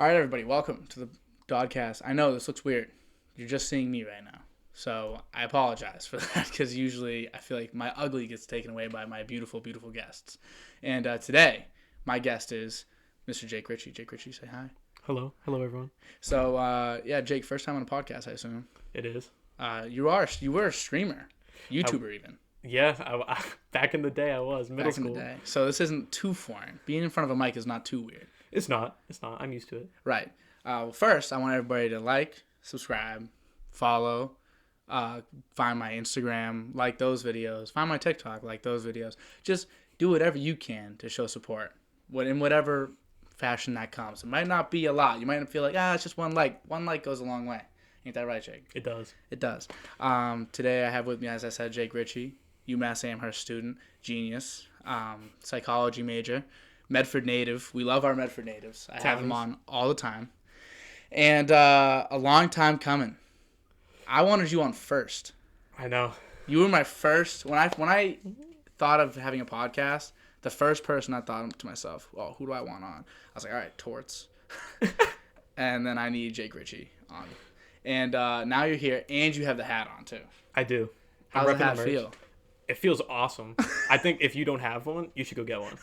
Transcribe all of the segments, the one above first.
All right, everybody, welcome to the DOD-Cast. I know this looks weird. You're just seeing me right now. So I apologize for that because usually I feel like my ugly gets taken away by my beautiful, beautiful guests. And today, my guest is Mr. Jake Ritchie. Jake Ritchie, say hi. Hello. Hello, everyone. So, Jake, first time on a podcast, I assume. It is. You were a streamer. YouTuber, even. Yeah, back in the day I was. Middle school. Back in the day. So this isn't too foreign. Being in front of a mic is not too weird. It's not. I'm used to it. Right. Well, first, I want everybody to like, subscribe, follow, find my Instagram, like those videos, find my TikTok, like those videos. Just do whatever you can to show support, in whatever fashion that comes. It might not be a lot. You might feel like, it's just one like. One like goes a long way. Ain't that right, Jake? It does. It does. Today I have with me, as I said, Jake Ritchie, UMass Amherst student, genius, psychology major. Medford native. We love our Medford natives. I have them on all the time. And a long time coming. I wanted you on first. I know. You were my first. When I thought of having a podcast, the first person I thought to myself, well, who do I want on? I was like, all right, Torts. And then I need Jake Ritchie on. And now you're here, and you have the hat on, too. I do. How does the hat feel? It feels awesome. I think if you don't have one, you should go get one.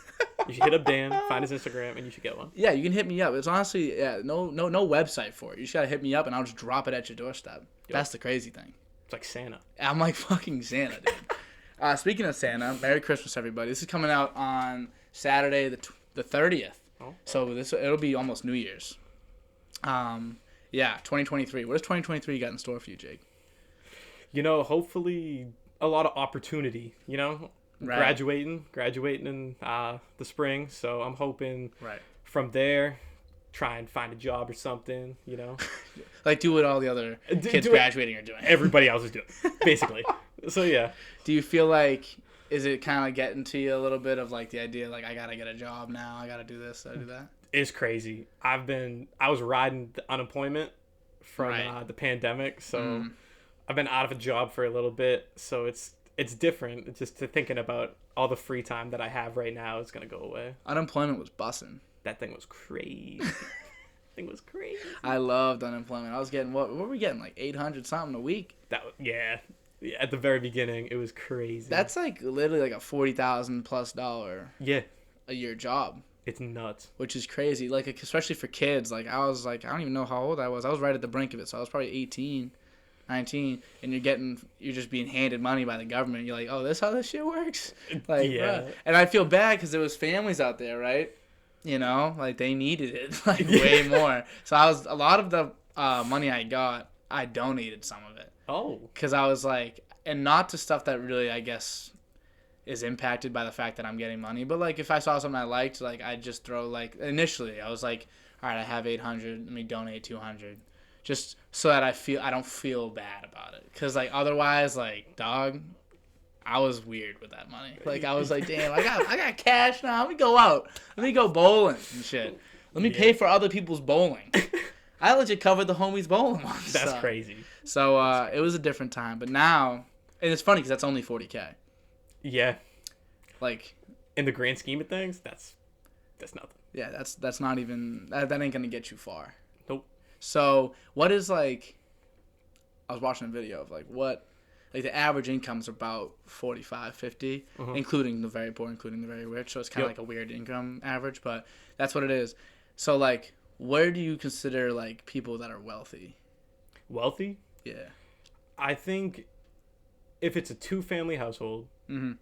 You should hit up Dan, find his Instagram, and you should get one. Yeah, you can hit me up. It's honestly, no website for it. You just gotta hit me up, and I'll just drop it at your doorstep. Yep. That's the crazy thing. It's like Santa. I'm like fucking Santa, dude. Speaking of Santa, Merry Christmas, everybody. This is coming out on Saturday, the 30th. Oh. So it'll be almost New Year's. 2023. What does 2023 got in store for you, Jake? Hopefully a lot of opportunity, Right. Graduating in the spring, so I'm hoping from there try and find a job or something, Like do what all the other kids graduating are doing. Everybody else is doing, basically. So yeah. Do you feel like, is it kind of getting to you a little bit of like the idea like I gotta get a job now, I gotta do this, I do that? It's crazy. I was riding the unemployment from the pandemic, so I've been out of a job for a little bit, so it's different. It's just thinking about all the free time that I have right now is going to go away. Unemployment was bussin'. That thing was crazy. I loved unemployment. I was getting, what were we getting, like 800 something a week? Yeah, at the very beginning, it was crazy. That's like literally like a $40,000 plus a year job. It's nuts. Which is crazy. Like, especially for kids. Like, I was like, I don't even know how old I was. I was right at the brink of it. So I was probably 18. 19, and you're just being handed money by the government. You're like, oh, this how this shit works? Like, yeah. Bruh. And I feel bad because there was families out there, right? Like they needed it like way more. So a lot of the money I got, I donated some of it. Oh. Because I was like, and not to stuff that really, I guess, is impacted by the fact that I'm getting money. But like, if I saw something I liked, like I'd just throw like, initially I was like, all right, I have 800, let me donate 200. Just so that I don't feel bad about it. Because, like, otherwise, like, dog, I was weird with that money. Like, I was like, damn, I got cash now. Let me go out. Let me go bowling and shit. Let me pay for other people's bowling. I legit covered the homies' bowling once. That's crazy. So, it was a different time. But now, and it's funny because that's only $40K. Yeah. Like. In the grand scheme of things, that's nothing. Yeah, that's not even, that ain't going to get you far. Nope. So, what is, like, I was watching a video of, like, what, like, the average income's about 45, 50, including the very poor, including the very rich. So, it's kind of like a weird income average, but that's what it is. So, like, where do you consider, like, people that are wealthy? Wealthy? Yeah. I think if it's a two-family household and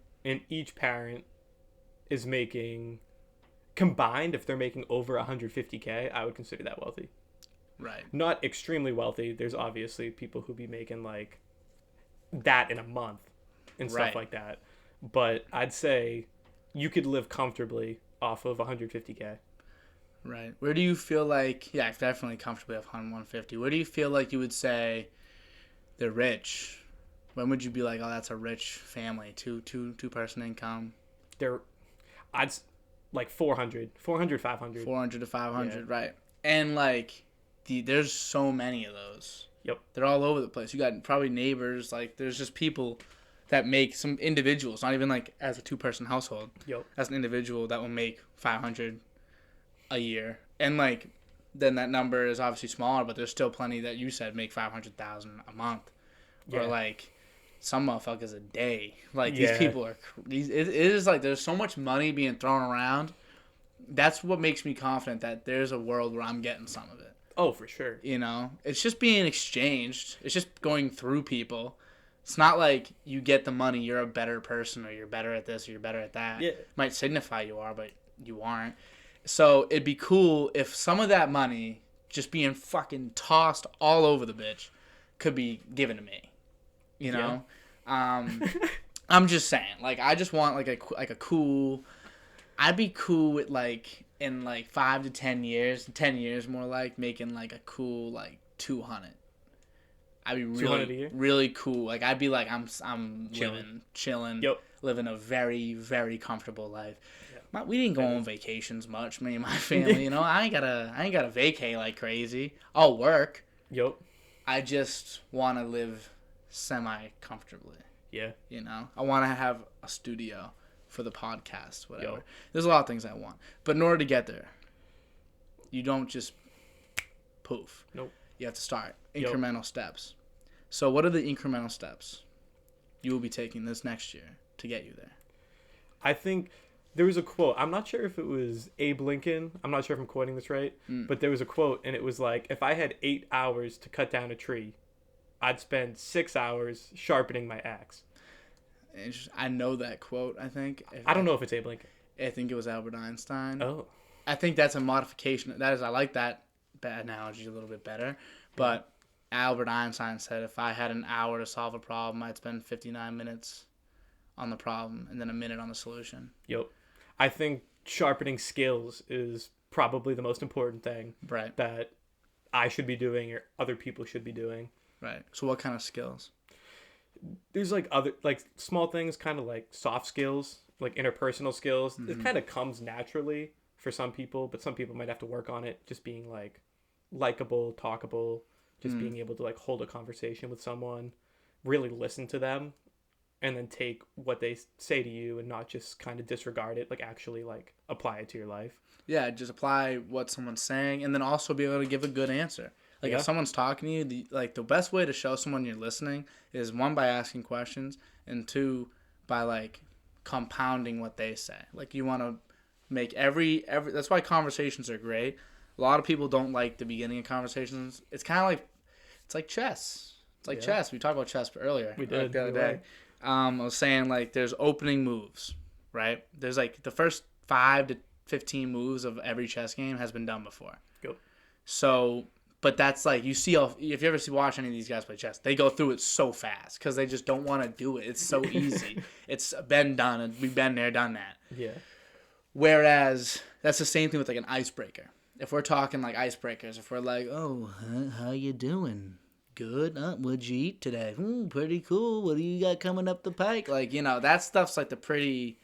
each parent is making, combined, if they're making over $150K, I would consider that wealthy. Right. Not extremely wealthy. There's obviously people who be making like that in a month and stuff like that. But I'd say you could live comfortably off of 150K. Right. Where do you feel like, yeah, definitely comfortably off 150. Where do you feel like you would say they're rich? When would you be like, oh, that's a rich family, two person income? I'd like 400, 500. 400 to 500, right. And like, there's so many of those. Yep. They're all over the place. You got probably neighbors. Like, there's just people that make, some individuals, not even like as a two-person household. Yep. As an individual that will make 500 a year. And like, then that number is obviously smaller, but there's still plenty that you said make 500,000 a month, or like some motherfuckers a day. Like these people are. It is like there's so much money being thrown around. That's what makes me confident that there's a world where I'm getting some of it. Oh, for sure. You know, it's just being exchanged. It's just going through people. It's not like you get the money, you're a better person, or you're better at this, or you're better at that. Yeah. It might signify you are, but you aren't. So it'd be cool if some of that money just being fucking tossed all over the bitch could be given to me. You know? Yeah. I'm just saying. Like, I just want like a cool... I'd be cool with like in like 5 to 10 years, 10 years more like making like a cool like 200. I'd be really cool. Like I'd be like I'm chilling, living a very very comfortable life. Yep. We didn't go on vacations much, me and my family. You know, I ain't gotta vacay like crazy. I'll work. Yep. I just want to live semi comfortably. Yeah. You know, I want to have a studio for the podcast, whatever. Yo. There's a lot of things I want. But in order to get there, you don't just poof. Nope. You have to start. Incremental steps. So what are the incremental steps you will be taking this next year to get you there? I think there was a quote. I'm not sure if it was Abe Lincoln. I'm not sure if I'm quoting this right. But there was a quote, and it was like, if I had 8 hours to cut down a tree, I'd spend 6 hours sharpening my axe. I know that quote, I think. I don't know if it's Abe Lincoln. I think it was Albert Einstein. Oh. I think that's a modification. I like that analogy a little bit better. But Albert Einstein said if I had an hour to solve a problem, I'd spend 59 minutes on the problem and then a minute on the solution. Yep. I think sharpening skills is probably the most important thing that I should be doing or other people should be doing. Right. So what kind of skills? There's like other like small things, kind of like soft skills, like interpersonal skills. Mm-hmm. It kind of comes naturally for some people, but some people might have to work on it. Just being like likable, talkable, just being able to like hold a conversation with someone, really listen to them, and then take what they say to you and not just kind of disregard it, like actually like apply it to your life. Yeah, just apply what someone's saying and then also be able to give a good answer. Like, if someone's talking to you, the best way to show someone you're listening is, 1, by asking questions, and 2, by, like, compounding what they say. Like, you want to make every that's why conversations are great. A lot of people don't like the beginning of conversations. It's kind of like, it's like chess. It's like chess. We talked about chess earlier. We did. The other day. I was saying, like, there's opening moves, right? There's, like, the first 5 to 15 moves of every chess game has been done before. Go. So... But that's like, you see, if you ever watch any of these guys play chess, they go through it so fast because they just don't want to do it. It's so easy. It's been done, and we've been there, done that. Yeah. Whereas, that's the same thing with like an icebreaker. If we're talking like icebreakers, if we're like, oh, how you doing? Good. What'd you eat today? Pretty cool. What do you got coming up the pike? Like, you know, that stuff's like the pretty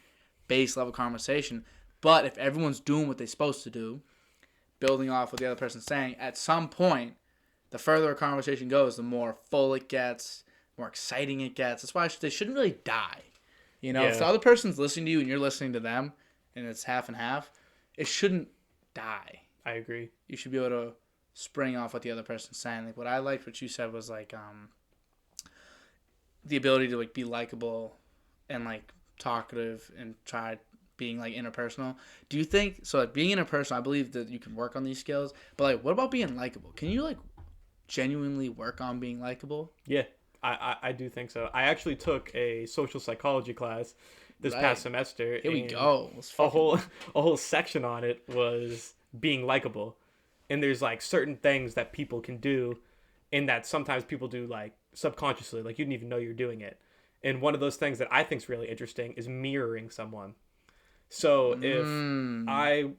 base level conversation. But if everyone's doing what they're supposed to do, building off what the other person's saying, at some point, the further a conversation goes, the more full it gets, more exciting it gets. That's why they shouldn't really die. You know, if the other person's listening to you and you're listening to them, and it's half and half, it shouldn't die. I agree. You should be able to spring off what the other person's saying. Like, what I liked, what you said, was like the ability to like be likable and like talkative and try being like interpersonal. Do you think so? Like, being interpersonal, I believe that you can work on these skills. But like, what about being likable? Can you like genuinely work on being likable? Yeah, I do think so. I actually took a social psychology class this past semester. Here we go. A whole section on it was being likable, and there's like certain things that people can do, and that sometimes people do like subconsciously, like you didn't even know you're doing it. And one of those things that I think is really interesting is mirroring someone. So if I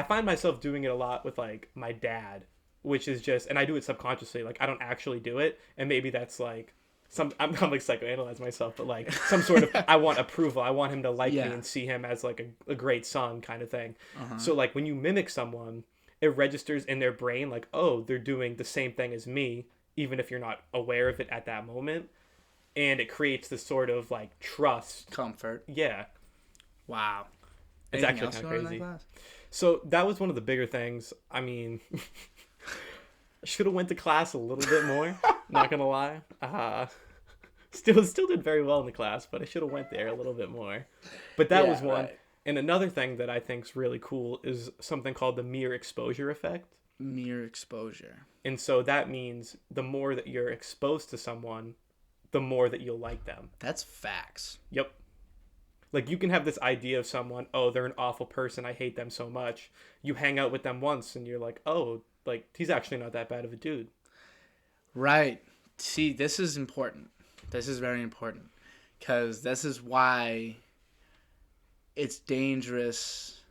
find myself doing it a lot with like my dad, which is just, and I do it subconsciously, like I don't actually do it, and maybe that's like I'm like psychoanalyze myself, but like some sort of I want approval, I want him to like me and see him as like a great son kind of thing. So like when you mimic someone, it registers in their brain like, oh, they're doing the same thing as me, even if you're not aware of it at that moment, and it creates this sort of like trust, comfort. Yeah. Wow. It's actually kind of crazy. So that was one of the bigger things. I mean, I should have went to class a little bit more. Not gonna lie. Still did very well in the class, but I should have went there a little bit more. But that was one. Right. And another thing that I think is really cool is something called the mere exposure effect. Mere exposure. And so that means the more that you're exposed to someone, the more that you'll like them. That's facts. Yep. Like, you can have this idea of someone, oh, they're an awful person, I hate them so much. You hang out with them once, and you're like, oh, like, he's actually not that bad of a dude. Right. See, this is important. This is very important. Because this is why it's dangerous.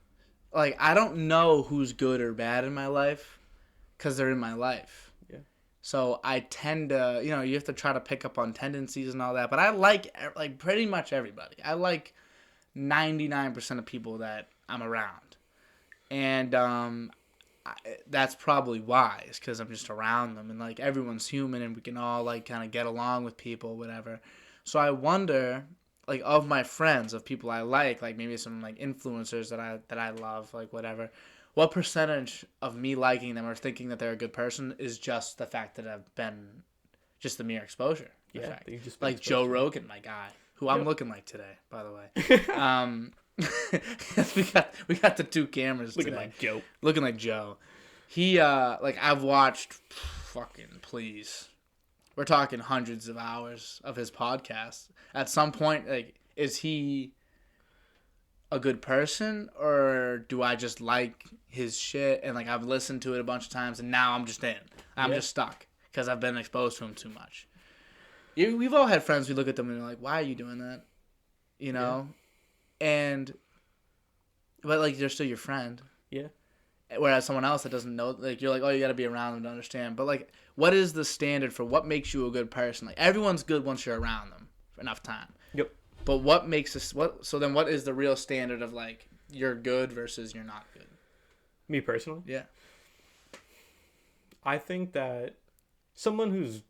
Like, I don't know who's good or bad in my life because they're in my life. Yeah. So I tend to, you have to try to pick up on tendencies and all that. But I like pretty much everybody. I like 99% of people that I'm around. And that's probably why. It's because I'm just around them. And, like, everyone's human and we can all, like, kind of get along with people, whatever. So I wonder, like, of my friends, of people I like maybe some, like, influencers that I love, like, whatever, what percentage of me liking them or thinking that they're a good person is just the fact that I've been just the mere exposure effect. Like Joe Rogan, my guy, who I'm looking like today, by the way. we got the two cameras looking today. Looking like Joe. He I've watched please. We're talking hundreds of hours of his podcast. At some point, like, is he a good person, or do I just like his shit and, like, I've listened to it a bunch of times and now I'm just in. I'm just stuck because I've been exposed to him too much. We've all had friends, we look at them and they're like, why are you doing that? But, like, they're still your friend. Yeah. Whereas someone else that doesn't know, like, you're like, oh, you got to be around them to understand. But, like, what is the standard for what makes you a good person? Like, everyone's good once you're around them for enough time. Yep. But what makes us, so then what is the real standard of, like, you're good versus you're not good? Me personally? Yeah. I think that someone who's,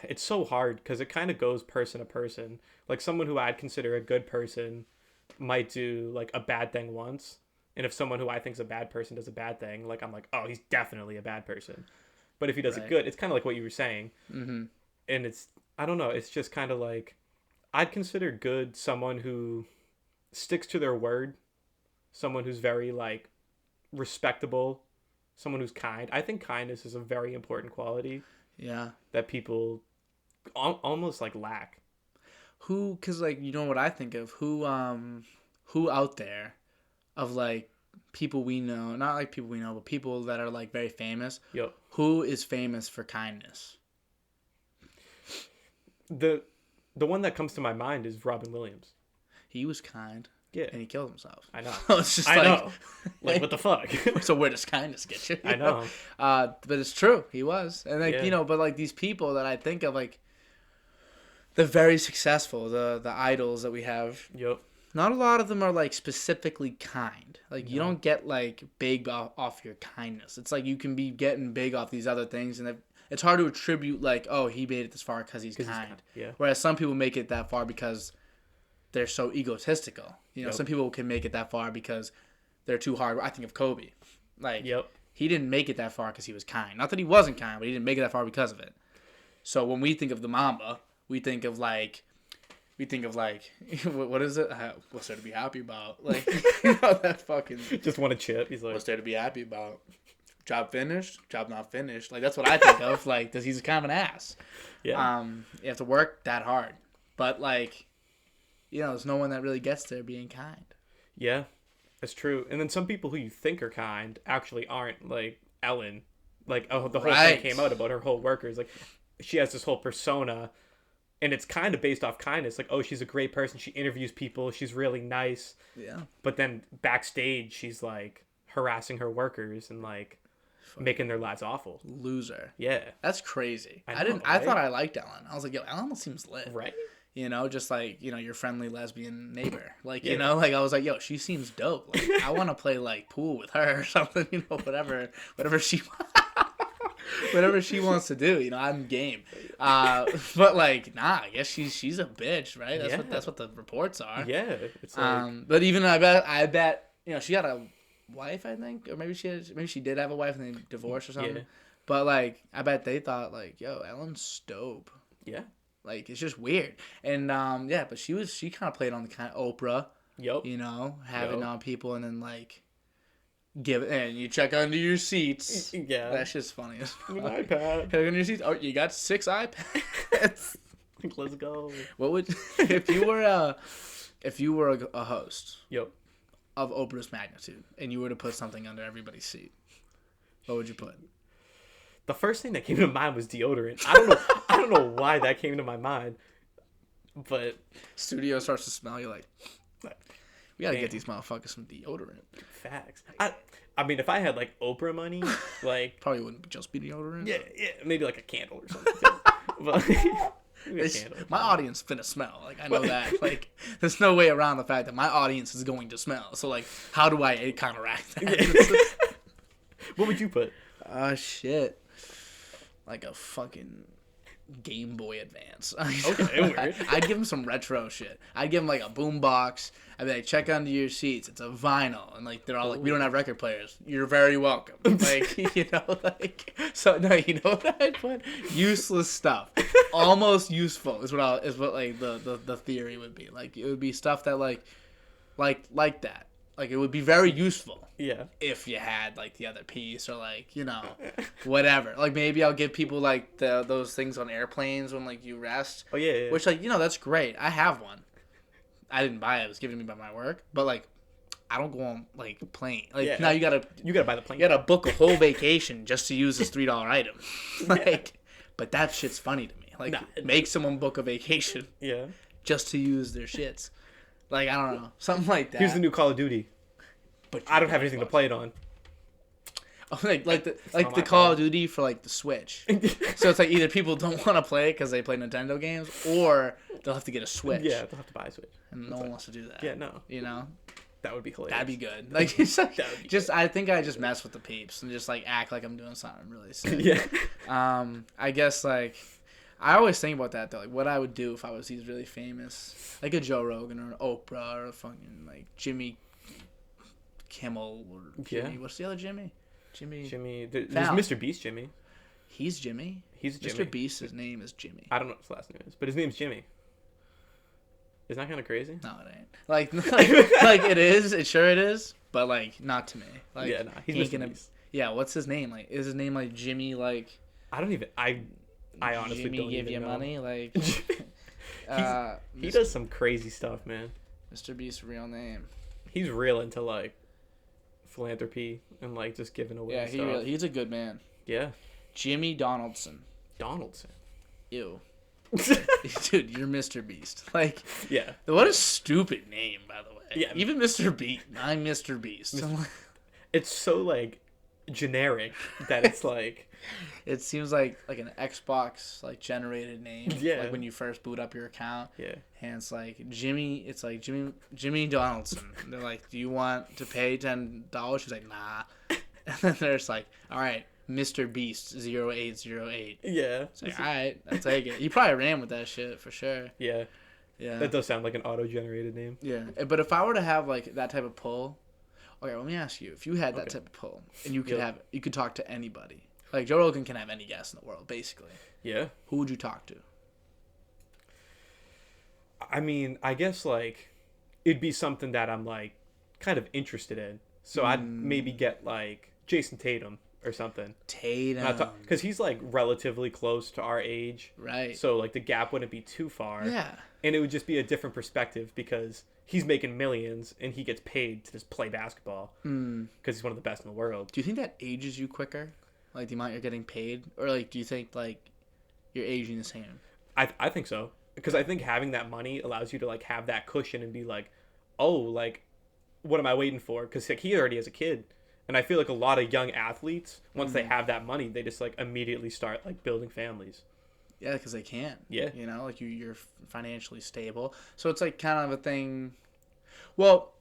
it's so hard because it kind of goes person to person. Like, someone who I'd consider a good person might do, like, a bad thing once. And if someone who I think is a bad person does a bad thing, like, I'm like, oh, he's definitely a bad person. But if he does it good, it's kind of like what you were saying. Mm-hmm. And it's, I don't know, it's just kind of like, I'd consider good someone who sticks to their word, someone who's very, like, respectable, someone who's kind. I think kindness is a very important quality. Yeah. That people almost, like, lack. Because, like, you know what I think of? Who out there of, like, people we know, not like people we know, but people that are, like, very famous. Yep. Who is famous for kindness? The one that comes to my mind is Robin Williams. He was kind. Yeah. And he killed himself. I know. It's just I like, know. Like, what the fuck? So where does kindness get you? I know. But it's true. He was. And, like, but, like, these people that I think of, like, the very successful, the idols that we have. Yep. Not a lot of them are, like, specifically kind. Like, you don't get, like, big off your kindness. It's like you can be getting big off these other things, and it's hard to attribute, like, oh, he made it this far because he's kind. Yeah. Whereas some people make it that far because they're so egotistical. Some people can make it that far because they're too hard. I think of Kobe. Like, he didn't make it that far because he was kind. Not that he wasn't kind, but he didn't make it that far because of it. So when we think of the Mamba, we think of, like, what is it? What's there to be happy about? Like, that fucking... Just want to chip. He's like... What's there to be happy about? Job finished? Job not finished? Like, that's what I think of. Like, because he's kind of an ass. Yeah. You have to work that hard. But, like, there's no one that really gets there being kind. Yeah, that's true. And then some people who you think are kind actually aren't. Like, Ellen. Like, the whole thing came out about her whole workers. Like, she has this whole persona... And it's kind of based off kindness. Like, oh, she's a great person. She interviews people. She's really nice. Yeah. But then backstage, she's, like, harassing her workers and, like, making their lives awful. Loser. Yeah. That's crazy. I thought I liked Ellen. I was like, yo, Ellen seems lit. Right? Just like, your friendly lesbian neighbor. Like, like, I was like, yo, she seems dope. Like, I want to play, like, pool with her or something, whatever she whatever she wants to do, I'm game. But, like, nah, I guess she's a bitch, right? That's what the reports are. Yeah, it's like... But even I bet, she got a wife, I think, or maybe she did have a wife and they divorced or something. Yeah. But like, I bet they thought like, yo, Ellen's dope. Yeah. Like, it's just weird. And yeah, but she kind of played on the kind of Oprah, Yup. you know, having on people and then like and you check under your seats. Yeah. That shit's funny as fuck. An iPad. Check under your seats. Oh, you got 6 iPads. Let's go. What would if you were a host Yup. of Oprah's magnitude and you were to put something under everybody's seat? What would you put? The first thing that came to mind was deodorant. I don't know why that came to my mind, but Studio starts to smell. You're like, we gotta Damn. get these motherfuckers some deodorant. facts. I mean, if I had like Oprah money, like Probably wouldn't just be deodorant. yeah, maybe like a candle or something. Too. But maybe a candle. My audience finna smell. Like, I know that. Like, there's no way around the fact that my audience is going to smell. So like, how do I counteract that? What would you put? Shit. Like a fucking Game Boy Advance. Okay, weird. I'd give him some retro shit. I'd give him like a boombox. I'd be like, check under your seats. It's a vinyl. And like, they're all like, we don't have record players. You're very welcome. Like, you know, like, so no, you know what I'd put? Useless stuff. Almost useful is what like the theory would be. Like, it would be stuff that like that. Like, it would be very useful. Yeah. If you had like the other piece or like, you know, whatever. Like, maybe I'll give people like those things on airplanes when like you rest. Oh yeah. Which, like, you know, that's great. I have one. I didn't buy it. It was given to me by my work. But like, I don't go on like plane. Like, now you gotta buy the plane. You gotta book a whole vacation just to use this $3 item. Like, but that shit's funny to me. Like, make someone book a vacation. Yeah. Just to use their shits. Like, I don't know, something like that. Here's the new Call of Duty. But I don't have anything to play it on. Oh, like the Call of Duty for like the Switch. So it's like either people don't want to play it because they play Nintendo games, or they'll have to get a Switch. Yeah, they'll have to buy a Switch. And no one wants to do that. Yeah, no. You know, that would be hilarious. That'd be good. Like, it's like I think I just mess with the peeps and just like act like I'm doing something really sick. Yeah. I guess like I always think about that though, like what I would do if I was these really famous, like a Joe Rogan or an Oprah or a fucking like Jimmy Kimmel or Jimmy. What's the other Jimmy? Jimmy. There's Mr. Beast Jimmy. He's Jimmy? He's Jimmy. Mr. Beast's name is Jimmy. I don't know what his last name is, but his name's Jimmy. Isn't that kind of crazy? No, it ain't. Like it is. It sure it is. But like, not to me. Like, yeah, nah, he's Mr. Beast. Yeah, what's his name? Like, is his name like Jimmy? Like, I don't even. I honestly Jimmy don't give even you know. money. Like, he does some crazy stuff, man. Mr. Beast's real name. He's real into like philanthropy and like just giving away. Yeah, stuff. He's a good man. Yeah. Jimmy Donaldson. Ew. Dude, you're Mr. Beast. Like, yeah. What a stupid name, by the way. Yeah. Even Mr. Beast. I'm Mr. Beast. It's so like generic that it's like. It seems like an Xbox like generated name. Yeah. Like when you first boot up your account. Yeah. And it's like Jimmy. It's like Jimmy Donaldson. They're like, do you want to pay $10? She's like, nah. And then there's like, all right, Mr. Beast 0808. Yeah. It's like, all right, I'll take it. You probably ran with that shit for sure. Yeah. Yeah. That does sound like an auto-generated name. Yeah. But if I were to have like that type of pull, okay, let me ask you: if you had that type of pull and you could you could talk to anybody, like Joe Rogan can have any guest in the world, basically. Yeah. Who would you talk to? I mean, I guess like it'd be something that I'm like kind of interested in. So I'd maybe get like Jason Tatum or something. Because he's like relatively close to our age. Right. So like the gap wouldn't be too far. Yeah. And it would just be a different perspective because he's making millions and he gets paid to just play basketball because he's one of the best in the world. Do you think that ages you quicker? Like the amount you're getting paid? Or like do you think like you're aging the same? I think so. Because I think having that money allows you to like have that cushion and be like, oh, like, what am I waiting for? Because like, he already has a kid. And I feel like a lot of young athletes, once they have that money, they just like immediately start like building families. Yeah, because they can. Yeah. You know, like you're financially stable. So it's like kind of a thing. Well,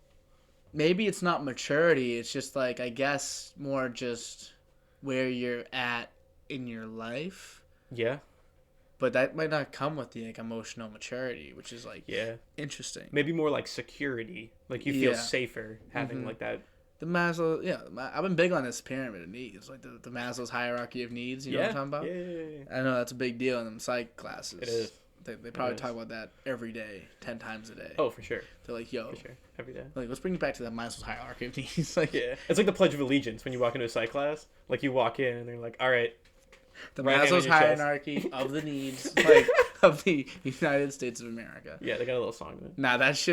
maybe it's not maturity. It's just like, I guess, more just where you're at in your life. Yeah. But that might not come with the like emotional maturity, which is like interesting. Maybe more like security. Like you feel safer having like that The Maslow, yeah, I've been big on this pyramid of needs, like the Maslow's hierarchy of needs. You know what I'm talking about? Yeah. I know that's a big deal in them psych classes. It is. They probably talk about that every day, 10 times a day. Oh, for sure. They're like, yo, for sure, every day. Like, let's bring it back to that Maslow's hierarchy of needs. Like, yeah, it's like the Pledge of Allegiance when you walk into a psych class. Like you walk in and they're like, all right. The Maslow's hierarchy of the needs, like of the United States of America. Yeah, they got a little song in it. Nah, that's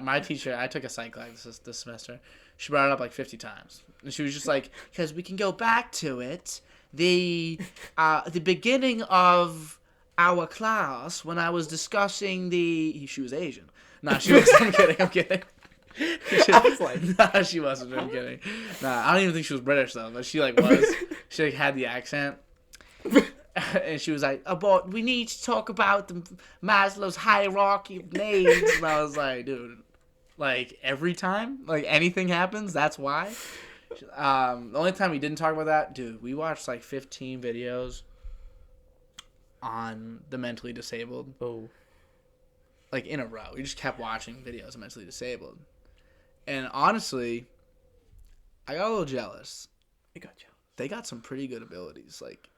my teacher. I took a psych class this semester. She brought it up like 50 times, and she was just like, "Because we can go back to it, the beginning of our class when I was discussing the." She was Asian. Nah, she was. I'm kidding. I was like, nah, she wasn't. I'm kidding. Nah, I don't even think she was British though, but she like was. She like had the accent, and she was like, "But we need to talk about the Maslow's hierarchy of needs." And I was like, "Dude, like every time, like anything happens, that's why." The only time we didn't talk about that, dude, we watched like 15 videos on the mentally disabled. Oh. Like in a row, we just kept watching videos of mentally disabled. And honestly, I got a little jealous. You got jealous. They got some pretty good abilities. Like,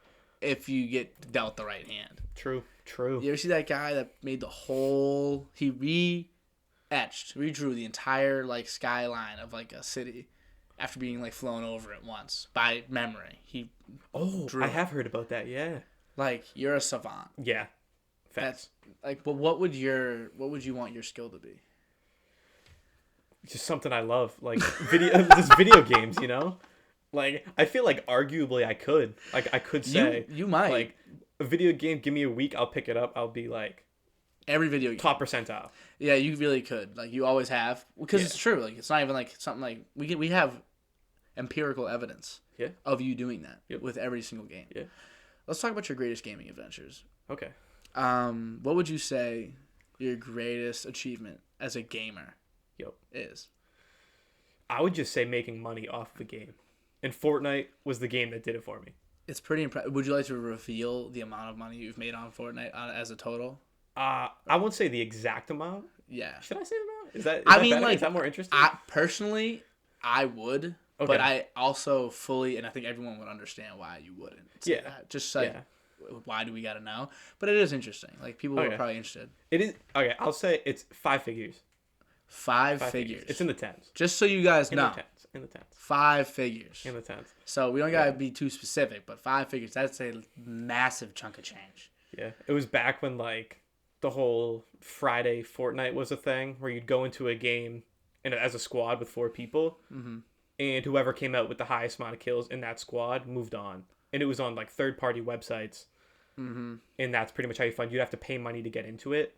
if you get dealt the right hand. True. You ever see that guy that made the whole... He redrew the entire, like, skyline of, like, a city after being, like, flown over it once by memory. I have heard about that, yeah. Like, you're a savant. Yeah. Facts. That's, like, but what would you want your skill to be? Just something I love, like video games, you know. Like I feel like arguably I could say you might like a video game. Give me a week, I'll pick it up. I'll be like every video game. top percentile. Yeah, you really could. Like you always have because it's true. Like it's not even like something like we have empirical evidence. Yeah. Of you doing that with every single game. Yeah. Let's talk about your greatest gaming adventures. Okay. What would you say your greatest achievement as a gamer is? I would just say making money off the game. And Fortnite was the game that did it for me. It's pretty impressive. Would you like to reveal the amount of money you've made on Fortnite as a total? I won't say the exact amount. Yeah. Should I say the amount? Is that better? Like, is that more interesting? Personally, I would. Okay. But I also fully, and I think everyone would understand why you wouldn't. Say that. Just like, why do we got to know? But it is interesting. Like, people are probably interested. It is. Okay, I'll say it's 5 figures. Five figures. It's in the tens. Just so you guys know. In the tens. 5 figures. In the tens. So we don't gotta be too specific, but 5 figures, that's a massive chunk of change. Yeah. It was back when like the whole Friday Fortnite was a thing where you'd go into a game and as a squad with 4 people and whoever came out with the highest amount of kills in that squad moved on. And it was on like third-party websites. And that's pretty much how you find. You'd have to pay money to get into it.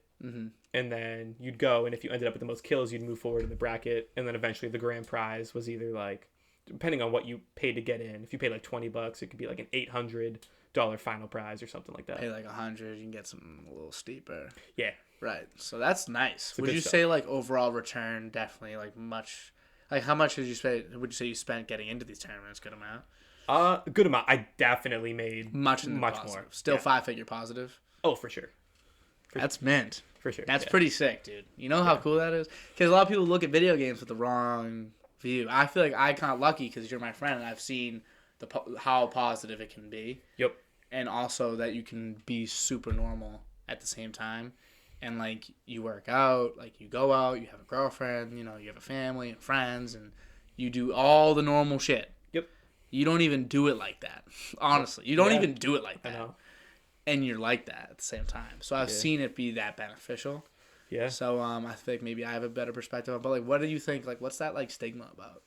And then you'd go, and if you ended up with the most kills, you'd move forward in the bracket, and then eventually the grand prize was either like, depending on what you paid to get in. If you paid like $20, it could be like an $800 final prize or something like that. Pay like $100, you can get something a little steeper. Yeah. Right. So that's nice. Would you say like overall return definitely like much? Like how much did you spend? Would you say you spent getting into these tournaments? Good amount. Good amount. I definitely made much more. Still 5-figure positive. Oh, for sure. That's mint. For sure. That's pretty sick, dude. You know how cool that is? Because a lot of people look at video games with the wrong view. I feel like I'm kind of lucky because you're my friend and I've seen how positive it can be. Yep. And also that you can be super normal at the same time. And, like, you work out, like, you go out, you have a girlfriend, you know, you have a family and friends, and you do all the normal shit. Yep. You don't even do it like that. Honestly. You don't even do it like that. I know. And you're like that at the same time. So I've seen it be that beneficial. Yeah. So I think maybe I have a better perspective on it. But like, what do you think? Like, what's that like stigma about?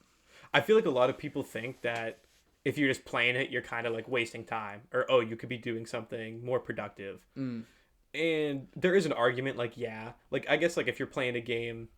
I feel like a lot of people think that if you're just playing it, you're kind of like wasting time, or you could be doing something more productive. And there is an argument, like like I guess like if you're playing a game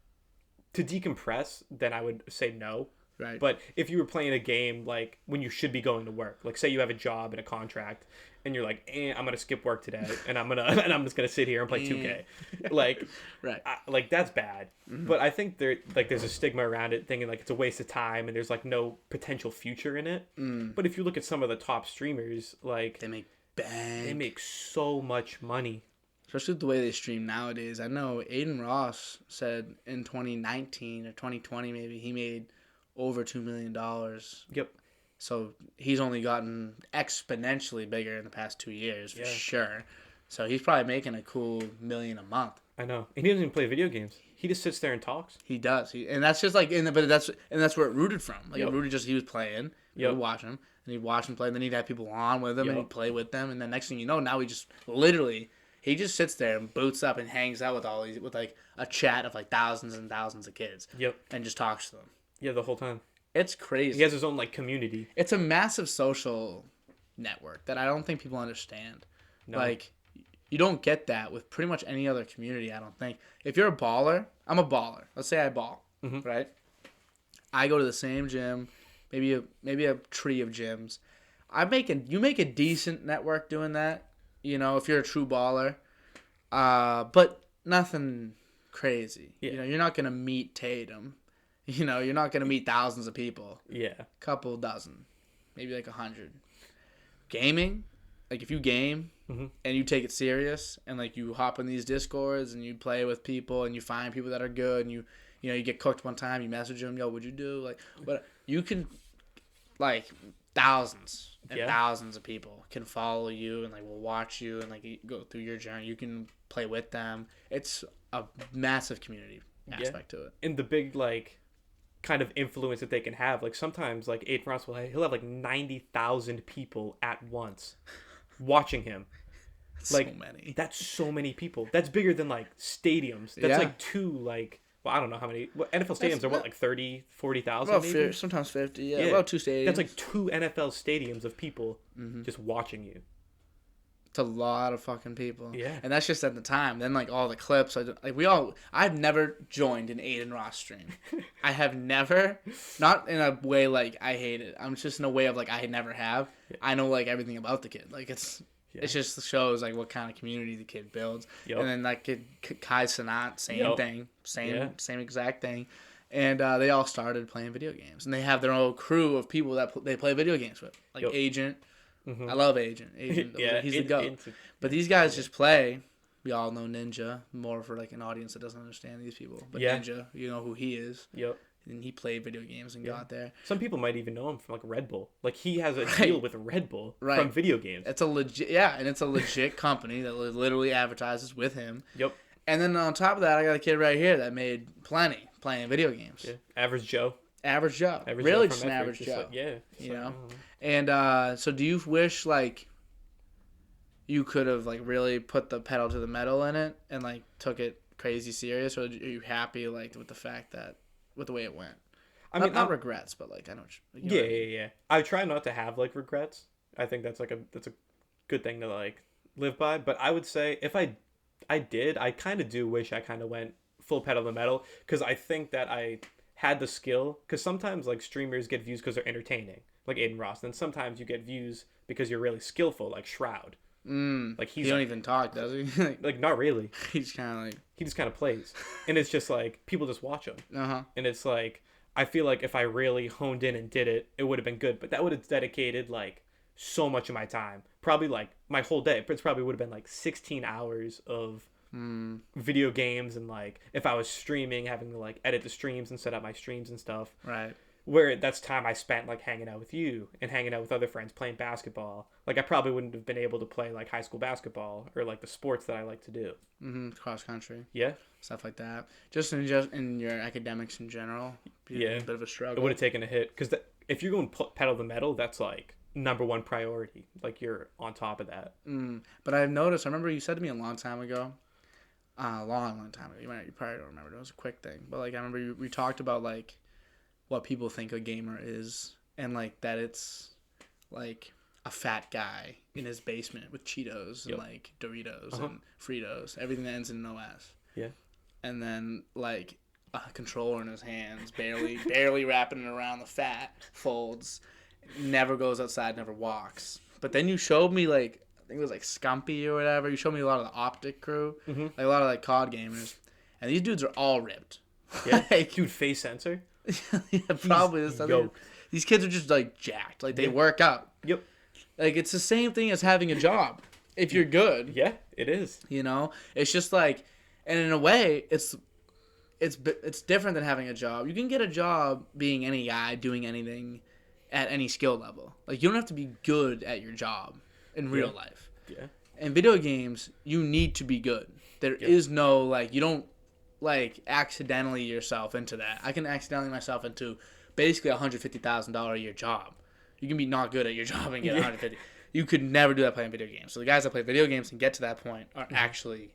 to decompress, then I would say no. Right. But if you were playing a game like when you should be going to work, like say you have a job and a contract, and you're like, I'm gonna skip work today, and I'm just gonna sit here and play 2K, like, right, like that's bad. But I think there's a stigma around it, thinking like it's a waste of time and there's like no potential future in it. But if you look at some of the top streamers, like they make bank. They make so much money. Especially with the way they stream nowadays. I know Aiden Ross said in 2019 or 2020 maybe he made over $2 million. Yep. So he's only gotten exponentially bigger in the past 2 years for sure. So he's probably making a cool $1 million a month. I know. And he doesn't even play video games. He just sits there and talks. He does. And that's just like that's where it rooted from. Like it rooted he was playing. We'd watch him and he'd watch him play. And then he'd have people on with him and he'd play with them. And then next thing you know, now he just sits there and boots up and hangs out with like a chat of like thousands and thousands of kids. Yep. And just talks to them. Yeah, the whole time. It's crazy. He has his own like community. It's a massive social network that I don't think people understand. No. Like, you don't get that with pretty much any other community, I don't think. If you're a baller, I'm a baller. Let's say I ball, right? I go to the same gym, maybe a tree of gyms. You make a decent network doing that, you know, if you're a true baller. But nothing crazy. Yeah. You know, you're not going to meet Tatum. You know, you're not going to meet thousands of people. Yeah. Couple dozen. Maybe like 100. Gaming, like if you game and you take it serious and like you hop in these Discords and you play with people and you find people that are good and you get cooked one time, you message them, yo, what'd you do? Like, but you can, like, thousands and thousands of people can follow you and like will watch you and like go through your journey. You can play with them. It's a massive community aspect to it. And the big like kind of influence that they can have, like sometimes like Aiden Ross he'll have like 90,000 people at once watching him. Like so many. That's so many people. That's bigger than like stadiums. That's like two like. Well, I don't know how many. NFL stadiums are what, like 30, 40,000 maybe? Sometimes 50, yeah. About 2 stadiums. That's like 2 NFL stadiums of people just watching you. It's a lot of fucking people. Yeah. And that's just at the time. Then, like, all the clips. I've never joined an Aiden Ross stream. I have never. Not in a way, like, I hate it. I'm just in a way of, like, I never have. Yeah. I know, like, everything about the kid. Like, it's... Yeah. It just shows like what kind of community the kid builds, and then that kid Kai Cenat, same thing, same exact thing, and they all started playing video games, and they have their own crew of people that they play video games with, like Agent. I love Agent. He's the GOAT. But these guys just play. We all know Ninja, more for like an audience that doesn't understand these people. But Ninja, you know who he is. Yep. And he played video games and got there. Some people might even know him from like Red Bull. Like he has a deal with Red Bull from video games. It's a legit company that literally advertises with him. Yep. And then on top of that, I got a kid right here that made plenty playing video games. Yeah. Average Joe. Really just an average Joe. Like, you know? And so do you wish like you could have like really put the pedal to the metal in it and like took it crazy serious, or are you happy like with the fact that with the way it went? I mean, not regrets, but like I know. Yeah. I try not to have like regrets. I think that's a good thing to like live by. But I would say if I kind of do wish I kind of went full pedal to the metal, because I think that I had the skill. Because sometimes like streamers get views because they're entertaining, like Aiden Ross, and sometimes you get views because you're really skillful, like Shroud. Like he don't even talk, does he? like not really. He's kind of like he just kind of plays, and it's just like people just watch him. And it's like I feel like if I really honed in and did it, it would have been good. But that would have dedicated like so much of my time, probably like my whole day. It probably would have been like 16 hours of video games, and like if I was streaming, having to like edit the streams and set up my streams and stuff. Right. Where that's time I spent like hanging out with you and hanging out with other friends playing basketball. Like I probably wouldn't have been able to play like high school basketball or like the sports that I like to do. Cross country. Yeah. Stuff like that. Just in your academics in general. A bit of a struggle. It would have taken a hit because if you're going pedal to metal, that's like number one priority. Like you're on top of that. But I've noticed. I remember you said to me a long time ago. Long time ago. You probably don't remember. It was a quick thing. But like I remember we talked about like what people think a gamer is, and like that it's like a fat guy in his basement with Cheetos and like Doritos and Fritos, everything that ends in an OS. Yeah. And then like a controller in his hands, barely wrapping it around the fat folds, never goes outside, never walks. But then you showed me like I think it was like Scumpy or whatever. You showed me a lot of the Optic crew, like a lot of like COD gamers, and these dudes are all ripped. Yeah. Like, dude, face sensor. Yeah, probably. These kids are just like jacked. Like they work out. Yep. Like it's the same thing as having a job. If you're good. Yeah, it is. You know, it's just like, and in a way, it's it's different than having a job. You can get a job being any guy doing anything at any skill level. Like, you don't have to be good at your job in real life. Yeah. In video games, you need to be good. There is no, like, you don't, like, accidentally yourself into that. I can accidentally myself into basically a $150,000 a year job. You can be not good at your job and get 150. You could never do that playing video games. So the guys that play video games and get to that point are actually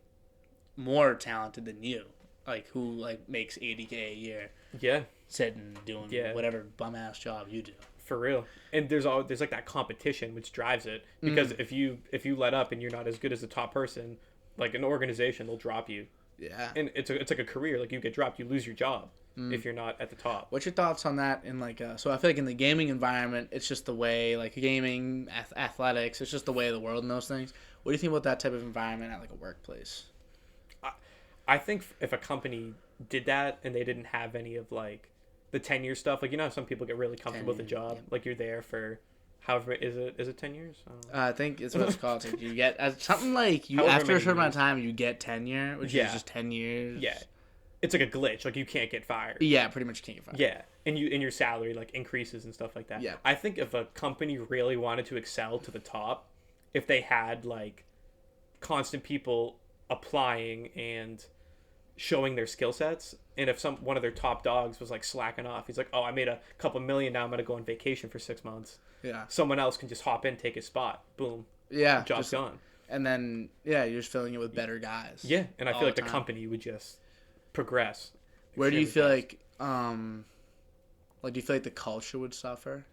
more talented than you. Like, who, like, makes $80K a year. Yeah. Sitting doing whatever bum-ass job you do. For real. And there's like that competition which drives it, because if you let up and you're not as good as the top person, like an organization, they'll drop you. Yeah. And it's like a career. Like, you get dropped, you lose your job if you're not at the top. What's your thoughts on that? In like, so I feel like in the gaming environment, it's just the way, like, gaming, athletics, it's just the way of the world and those things. What do you think about that type of environment at like a workplace? I think if a company did that and they didn't have any of like the tenure stuff, like, you know how some people get really comfortable with a job, like you're there for however, is it 10 years? I think it's what it's called. So you get something like you after a certain amount of time you get tenure, which is just 10 years. Yeah, it's like a glitch. Like, you can't get fired. Yeah, pretty much you can't get fired. Yeah, and your salary like increases and stuff like that. Yeah, I think if a company really wanted to excel to the top, if they had like constant people applying and showing their skill sets, and if one of their top dogs was like slacking off, he's like, oh, I made a couple million, now I'm gonna go on vacation for 6 months. Yeah, someone else can just hop in, take his spot, boom. Yeah, job's gone. And then you're just filling it with better guys. Yeah, and I feel like the company would just progress. Where do you feel like do you feel like the culture would suffer?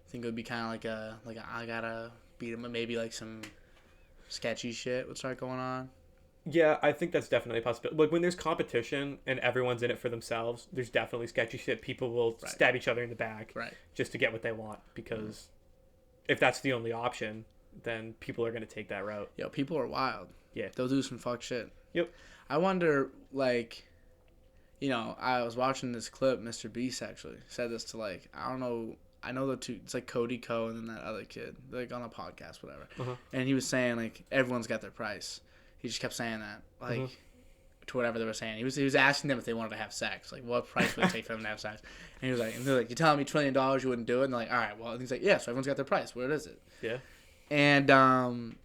I think it would be kind of like I gotta beat him, maybe like some sketchy shit would start going on. Yeah, I think that's definitely a possibility. Like, when there's competition and everyone's in it for themselves, there's definitely sketchy shit. People will stab each other in the back just to get what they want, because if that's the only option, then people are going to take that route. Yo, people are wild. Yeah. They'll do some fuck shit. Yep. I wonder, like, I was watching this clip, Mr. Beast actually said this to, like, I don't know, I know the two, it's like Cody Ko and then that other kid, like on a podcast, whatever. And he was saying, like, everyone's got their price. He just kept saying that, like, to whatever they were saying. He was asking them if they wanted to have sex. Like, what price would it take for them to have sex? And he was like, they're like, you're telling me $1 trillion you wouldn't do it? And they're like, all right, well, and he's like, yeah, so everyone's got their price. Where is it? Yeah. And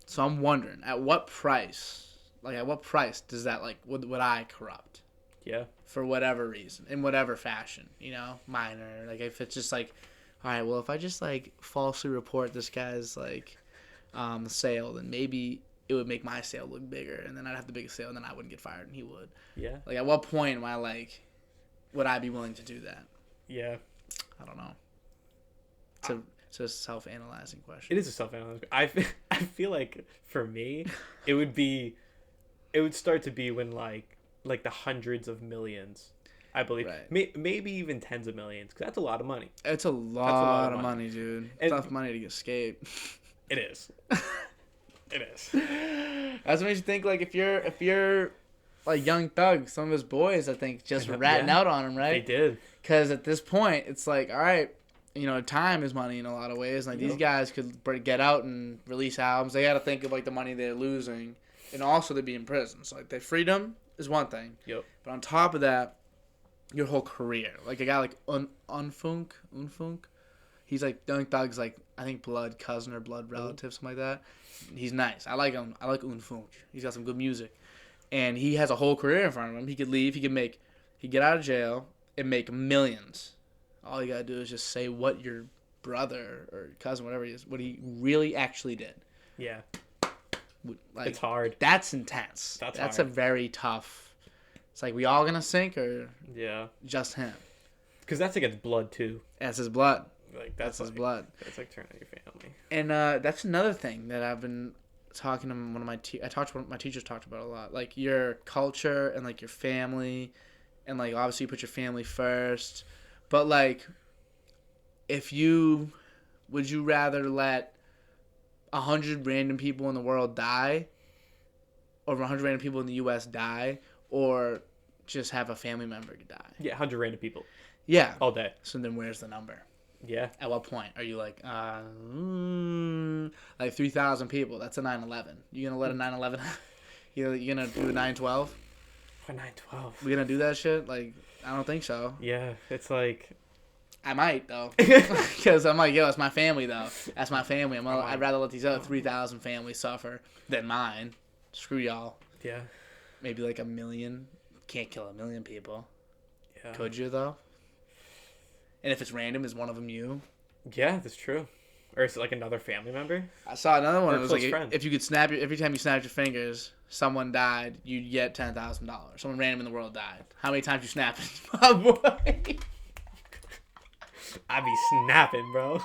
so I'm wondering, at what price does that, like, would I corrupt? Yeah. For whatever reason, in whatever fashion, minor. Like, if it's just like, all right, well, if I just, like, falsely report this guy's, like, sale, then maybe it would make my sale look bigger, and then I'd have the biggest sale, and then I wouldn't get fired, and he would. Yeah. Like, at what point am I, like, would I be willing to do that? Yeah. I don't know. It's a self-analyzing question. It is a self-analyzing. I feel like, for me, it would start to be when, like the hundreds of millions, I believe. Right. Maybe even tens of millions, because that's a lot of money. It's a lot of money, dude. It's enough money to escape. It is. It is. That's what makes you think, like, if you're like Young Thug, some of his boys, I think, just ratting out on him, right? They did. Because at this point, it's like, all right, time is money in a lot of ways. Like, these guys could get out and release albums. They got to think of, like, the money they're losing, and also to be in prison. So, like, their freedom is one thing. Yep. But on top of that, your whole career. Like, a guy like Unfunk, he's like, Young Thug's, like, I think blood cousin or blood relative, something like that. He's nice. I like him. I like Unfunk. He's got some good music. And he has a whole career in front of him. He could leave. He'd get out of jail and make millions. All you gotta do is just say what your brother or cousin, whatever he is, what he really actually did. Yeah. Like, it's hard. That's intense. That's hard. A very tough. It's like, we all gonna sink, or just him? Because that's against blood too. That's his blood. Like, that's his blood. It's like turning on your family. And that's another thing that I've been talking to one of my my teachers talked about a lot. Like, your culture and, like, your family, and, like, obviously you put your family first. But, like, would you rather let 100 random people in the world die, or 100 random people in the U.S. die, or just have a family member die? Yeah, 100 random people. Yeah. All day. So then where's the number? Yeah. At what point are you like 3,000 people? That's a 9/11. You gonna let a 9/11? You gonna do a 9/12? What 9/12? We gonna do that shit? Like, I don't think so. Yeah, it's like. I might though, because I'm like, yo, it's my family though. That's my family. I'd rather let these other 3,000 families suffer than mine. Screw y'all. Yeah. Maybe like 1 million. Can't kill 1 million people. Yeah. Could you though? And if it's random, is one of them you? Yeah, that's true. Or is it like another family member? I saw another one. Or It was close like friend. if you could every time you snapped your fingers, someone died, you'd get $10,000. Someone random in the world died. How many times you snap it, my boy? I'd be snapping, bro.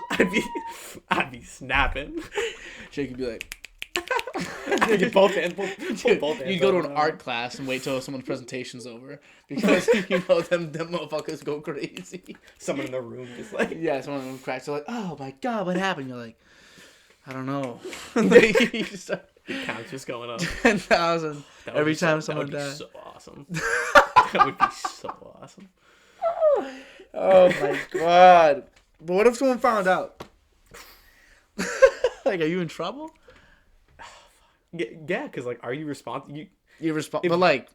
I'd be snapping. Jake could be like, Get both hands. Pull both hands. you'd go to over an my art class and wait till someone's presentation's over because you know them motherfuckers go crazy. Someone in the room just like. Yeah, someone of them cracks. They're like, oh my god, what happened? You're like, I don't know. You start The count's just going up. 10,000 That would every be so- time someone That would be dies. so awesome. That would be so awesome. Oh my god! But what if someone found out? Like, are you in trouble? Yeah, because like, are you responsible? You respond, but like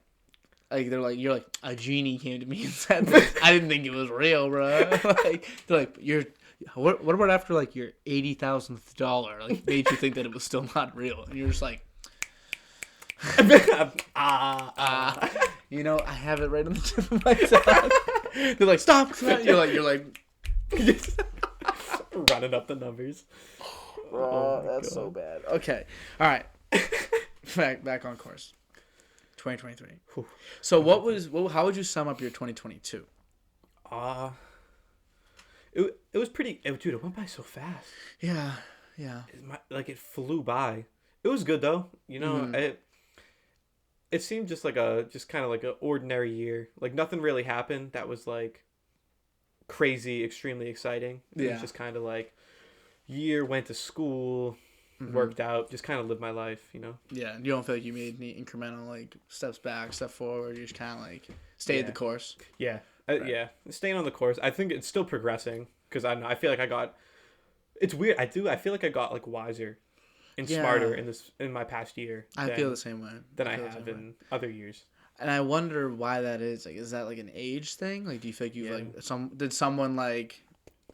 they're like, you're like, a genie came to me and said this. I didn't think it was real, bro. Like they're like, what about after like your $80,000 like made you think that it was still not real, and you're just like, you know, I have it right on the tip of my tongue. They're like, stop! You're like, running up the numbers. oh, my that's God. so bad. Okay, all right, back on course. 2023. Whew. So how would you sum up your 2022? It was pretty. Dude, it went by so fast. Yeah. It flew by. It was good though. You know, it seemed just kind of like an ordinary year. Like nothing really happened that was like crazy, extremely exciting. It was just kind of like year, went to school, worked out, just kind of lived my life, you know. Yeah, you don't feel like you made any incremental like steps back, step forward. You just kind of like stayed the course. Yeah, Right. yeah, staying on the course. I think it's still progressing because I don't know. I feel like I got. It's weird. I feel like I got like wiser and smarter in my past year. I feel the same way. Than I feel the have same in way. other years. And I wonder why that is. Like, is that like an age thing? Like, do you feel like you like did someone like,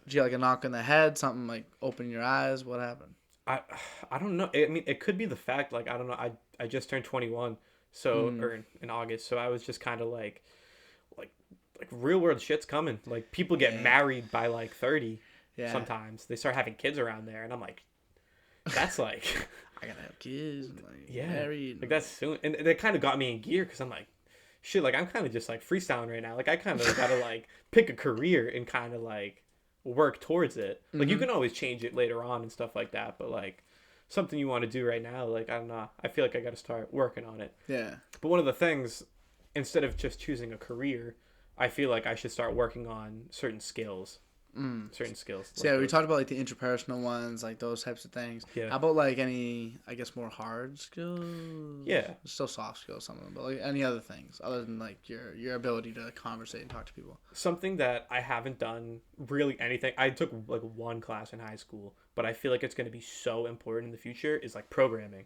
did you like a knock on the head? Something like open your eyes? What happened? I don't know. I mean, it could be the fact like I don't know. I just turned 21, so or in August, so I was just kind of like real world shit's coming. Like people get married by like 30. Yeah. Sometimes they start having kids around there, and I'm like, that's like, I gotta have kids. And, like, yeah, married. like that's soon, and they kind of got me in gear because I'm like, shit, like I'm kind of just like freestyling right now. Like I kind of gotta like pick a career and kind of like work towards it. Like you can always change it later on and stuff like that, but like something you want to do right now, like I don't know, I feel like I got to start working on it. Yeah. But one of the things, instead of just choosing a career, I feel like I should start working on certain skills. Certain skills. So yeah, we talked about like the interpersonal ones, like those types of things. Yeah. How about like any, I guess, more hard skills? Yeah. Still soft skills, some of them, but like any other things other than like your ability to conversate and talk to people. Something that I haven't done really anything. I took like one class in high school, but I feel like it's going to be so important in the future is like programming.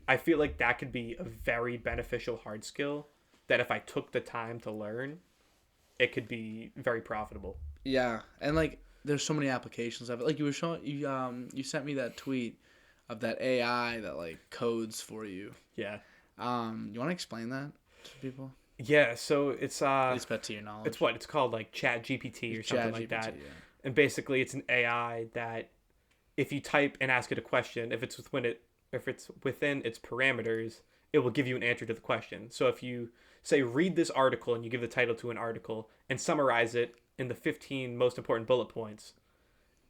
I feel like that could be a very beneficial hard skill that if I took the time to learn, it could be very profitable. Yeah, and like there's so many applications of it. Like you were showing, you sent me that tweet of that AI that like codes for you. Yeah. You want to explain that to people? Yeah, so it's At least bet to your knowledge. it's called like Chat GPT or something like that. Yeah. And basically it's an AI that if you type and ask it a question, if it's within its parameters, it will give you an answer to the question. So if you say read this article and you give the title to an article and summarize it in the 15 most important bullet points,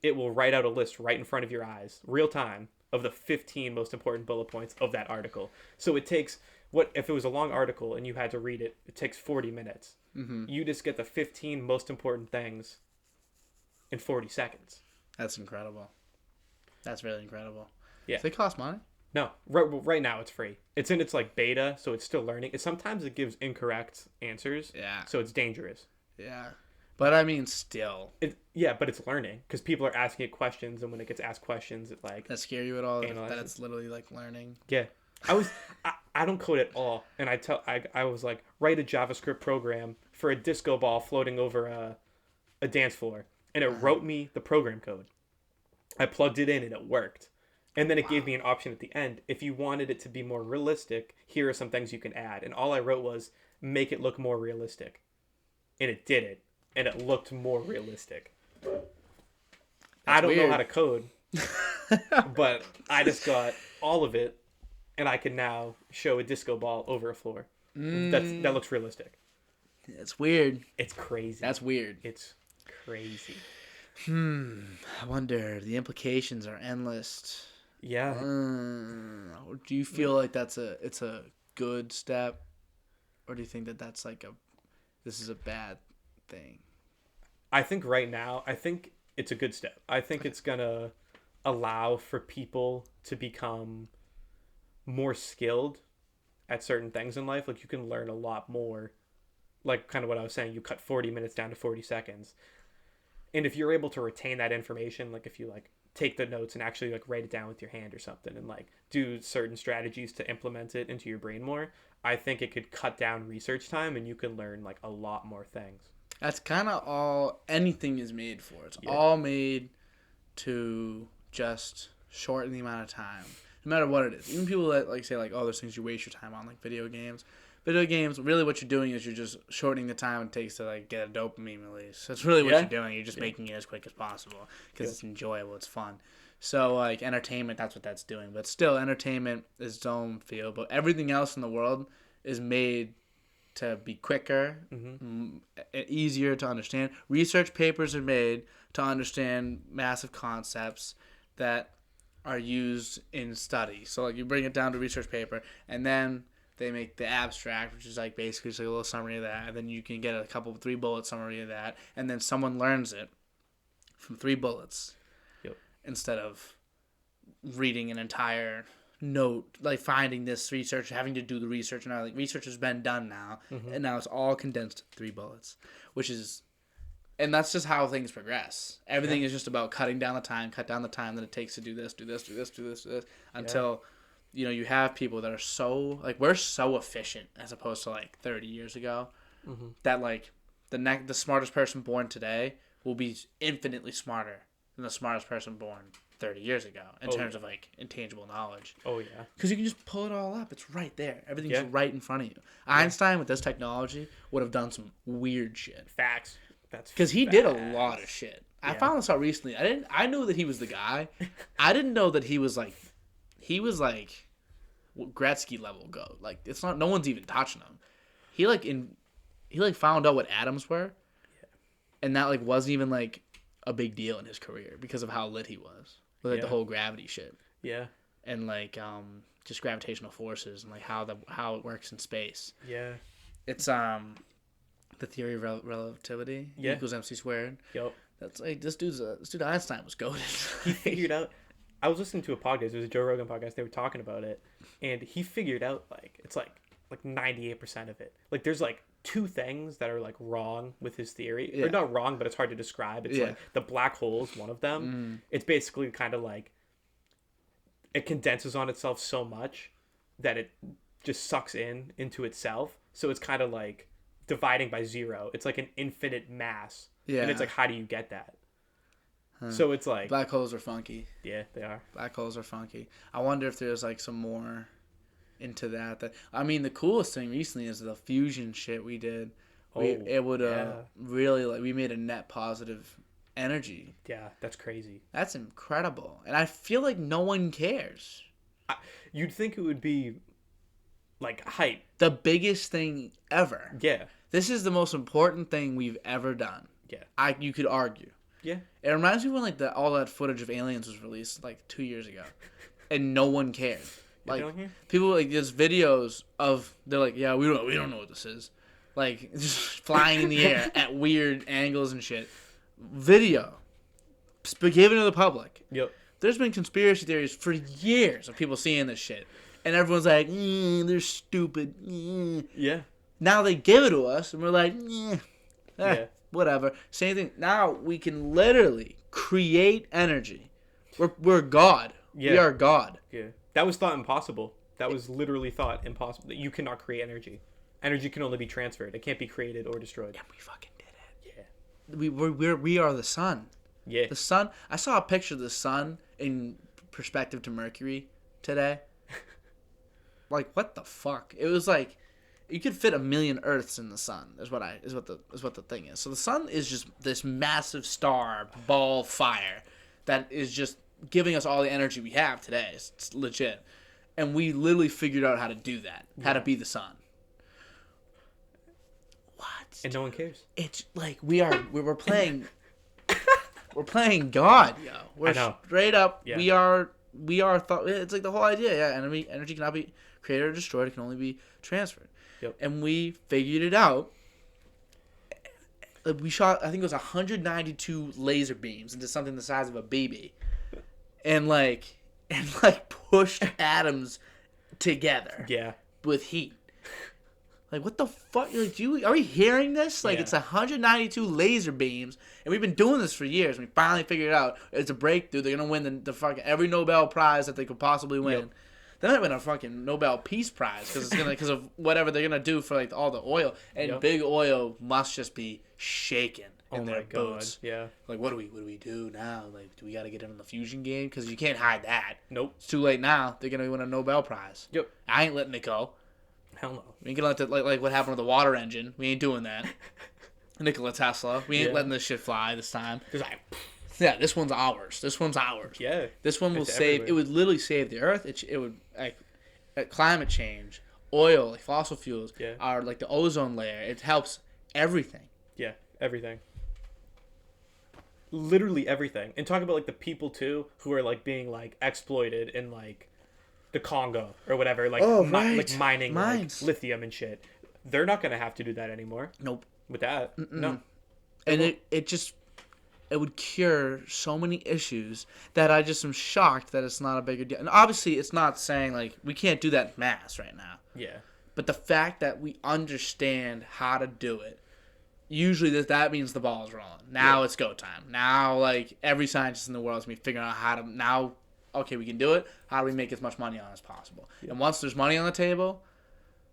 it will write out a list right in front of your eyes, real time, of the 15 most important bullet points of that article. So it takes, if it was a long article and you had to read it, it takes 40 minutes. You just get the 15 most important things in 40 seconds. That's incredible. That's really incredible. Yeah. Does it cost money? No, right now it's free. It's in its like beta, so it's still learning. Sometimes it gives incorrect answers. Yeah. So it's dangerous. Yeah. But I mean, still. But it's learning because people are asking it questions, and when it gets asked questions, it like That scare you at all? analyzes. That it's literally like learning. Yeah, I don't code at all, and I was like, write a JavaScript program for a disco ball floating over a dance floor, and it wrote me the program code. I plugged it in and it worked. And then it gave me an option at the end. If you wanted it to be more realistic, here are some things you can add. And all I wrote was, make it look more realistic. And it did it. And it looked more realistic. I don't know how to code. But I just got all of it. And I can now show a disco ball over a floor. That looks realistic. It's weird. It's crazy. That's weird. It's crazy. I wonder. The implications are endless. Yeah. Do you feel like it's a good step, or do you think that that's like this is a bad thing? I think right now, it's a good step. I think it's gonna allow for people to become more skilled at certain things in life. Like you can learn a lot more. Like kind of what I was saying, you cut 40 minutes down to 40 seconds. And if you're able to retain that information, like if you like take the notes and actually like write it down with your hand or something and like do certain strategies to implement it into your brain more, I think it could cut down research time and you can learn like a lot more things. That's kind of all anything is made for. It's all made to just shorten the amount of time, no matter what it is. Even people that like say like, oh, there's things you waste your time on, like video games. Video games, really what you're doing is you're just shortening the time it takes to like get a dopamine release. That's really what you're doing. You're just making it as quick as possible because it's enjoyable, it's fun. So like entertainment, that's what that's doing. But still, entertainment is its own field. But everything else in the world is made to be quicker, easier to understand. Research papers are made to understand massive concepts that are used in study. So like you bring it down to research paper, and then they make the abstract, which is like basically just like a little summary of that, and then you can get a couple 3-bullet summary of that, and then someone learns it from 3 bullets instead of reading an entire note, like finding this research, having to do the research, and like research has been done now, and now it's all condensed to 3 bullets, which is, and that's just how things progress. Everything is just about cut down the time that it takes to do this, until you have people that are so, like, we're so efficient as opposed to, like, 30 years ago that, like, the smartest person born today will be infinitely smarter than the smartest person born 30 years ago in terms of, like, intangible knowledge. Oh, yeah. Because you can just pull it all up. It's right there. Everything's right in front of you. Einstein, with this technology, would have done some weird shit. Facts. Because he did a lot of shit. I found this out recently. I knew that he was the guy. I didn't know that he was, like, Gretzky level go. Like, it's not, no one's even touching him. He found out what atoms were, and that like wasn't even like a big deal in his career because of how lit he was with like the whole gravity shit. Yeah. And like just gravitational forces and like how it works in space. Yeah. It's the theory of relativity equals MC squared. Yep. That's like this dude Einstein was goated. He figured out. I was listening to a podcast. It was a Joe Rogan podcast. They were talking about it, and he figured out like it's like 98% of it. Like there's like 2 things that are like wrong with his theory. Yeah. Or not wrong, but it's hard to describe. It's like the black hole is one of them. It's basically kind of like it condenses on itself so much that it just sucks into itself. So it's kind of like dividing by 0. It's like an infinite mass. Yeah. And it's like, how do you get that? Huh. So it's like black holes are funky. Yeah, they are. Black holes are funky. I wonder if there's like some more into that. I mean, the coolest thing recently is the fusion shit we did. It would really like we made a net positive energy. Yeah, that's crazy. That's incredible, and I feel like no one cares. You'd think it would be like hype. The biggest thing ever. Yeah. This is the most important thing we've ever done. Yeah. You could argue. Yeah. It reminds me when like all that footage of aliens was released like 2 years ago, and no one cared. Like people like there's videos of they're like, yeah, we don't know what this is, like just flying in the air at weird angles and shit. Video given to the public. Yep. There's been conspiracy theories for years of people seeing this shit, and everyone's like, they're stupid. Yeah. Now they give it to us, and we're like, whatever. Same thing. Now we can literally create energy. We're God. Yeah. We are God. Yeah. That was thought impossible That was literally thought impossible. That you cannot create energy. Energy can only be transferred. It can't be created or destroyed. And we fucking did it. Yeah. We are the sun. Yeah. The sun. I saw a picture of the sun in perspective to Mercury today. Like, what the fuck? It was like you could fit 1,000,000 Earths in the sun. Is what the thing is. So the sun is just this massive star ball fire that is just giving us all the energy we have today. It's legit, and we literally figured out how to do that. How to be the sun. What? And no one cares. It's like we're playing. We're playing God, yo. We're I know. Straight up. Yeah. We are. It's like the whole idea. Yeah, energy cannot be created or destroyed. It can only be transferred. Yep. And we figured it out. We shot, I think it was 192 laser beams into something the size of a baby, and pushed atoms together. Yeah. With heat. Like, what the fuck? Like, are we hearing this? Like, Yeah. It's 192 laser beams, and we've been doing this for years. And we finally figured it out. It's a breakthrough. They're gonna win the fucking every Nobel Prize that they could possibly win. Yep. They might win a fucking Nobel Peace Prize because of whatever they're gonna do for like all the oil. And Yep. big oil must just be shaking in Oh their my god. boots. Yeah. Like, what do we do now? Like, do we got to get in the fusion game? Because you can't hide that. Nope. It's too late now. They're gonna win a Nobel Prize. Yep. I ain't letting it go. Hell no. We ain't gonna let like what happened to the water engine. We ain't doing that. Nikola Tesla. We ain't Yeah. letting this shit fly this time. Cause I. Yeah, this one's ours. This one's ours. Yeah. This one will It's save. everywhere. It would literally save the earth. It would like climate change, oil, like fossil fuels, Yeah. are like the ozone layer. It helps everything. Yeah. Everything. Literally everything. And talk about like the people too who are like being like exploited in like the Congo or whatever, like right. like mining Mines. like lithium and shit. They're not gonna have to do that anymore. Nope. With that, no. And it would cure so many issues that I just am shocked that it's not a bigger deal. And obviously, it's not saying like we can't do that in mass right now. Yeah. But the fact that we understand how to do it, usually that means the ball's rolling. Now it's go time. Now, like, every scientist in the world is going to be figuring out how to, now, okay, we can do it. How do we make as much money on as possible? Yeah. And once there's money on the table,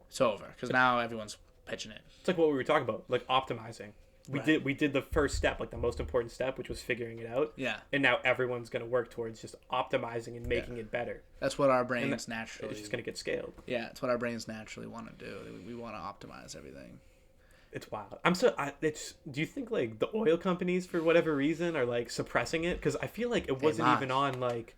it's over. Because now everyone's pitching in. It's like what we were talking about, like optimizing. Right. We did the first step, like the most important step, which was figuring it out. Yeah. And now everyone's going to work towards just optimizing and making it better. That's what our brains naturally... It's just going to get scaled. Yeah, it's what our brains naturally want to do. We want to optimize everything. It's wild. Do you think like the oil companies for whatever reason are like suppressing it? Because I feel like it wasn't even on like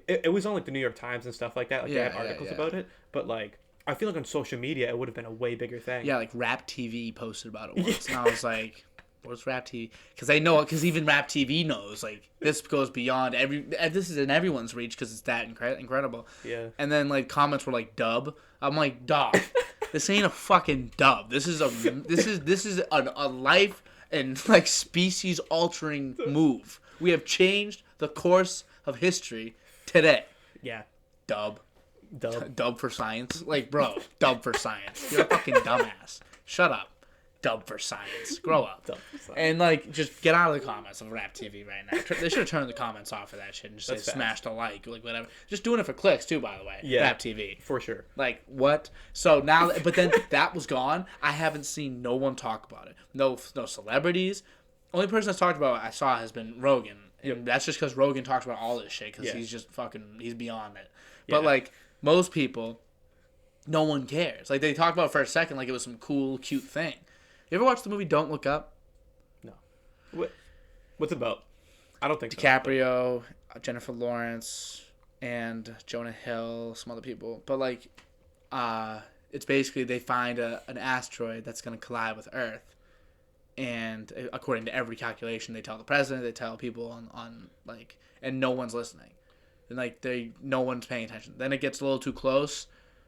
it was on like the New York Times and stuff like that. Like they had articles about it, but like I feel like on social media it would have been a way bigger thing. Yeah, like Rap TV posted about it once, and I was like, "What's Rap TV?" Because they know, because even Rap TV knows like this goes beyond this is in everyone's reach because it's that incredible. Yeah. And then like comments were like dub. I'm like, dog. This ain't a fucking dub. This is a life and like species altering move. We have changed the course of history today. Yeah. Dub Dub. for science. Like, bro, dub for science. You're a fucking dumbass. Shut up. Dub for science. Grow up. Dub for science. And like, just get out of the comments of Rap TV right now. They should have turned the comments off of that shit and just That's say fast. smash the like whatever. Just doing it for clicks too, by the way. Yeah. Rap TV. For sure. Like, what? So now, but then that was gone. I haven't seen no one talk about it. No celebrities. Only person that's talked about it I saw has been Rogan. And that's just because Rogan talks about all this shit because he's just he's beyond it. But Yeah. like, most people, no one cares. Like, they talk about it for a second like it was some cool, cute thing. You ever watch the movie Don't Look Up? No. What's it about? I don't think so. DiCaprio, Jennifer Lawrence, and Jonah Hill, some other people. But like, it's basically they find an asteroid that's going to collide with Earth, and according to every calculation, they tell the president, they tell people on like, and no one's listening, and like no one's paying attention. Then it gets a little too close,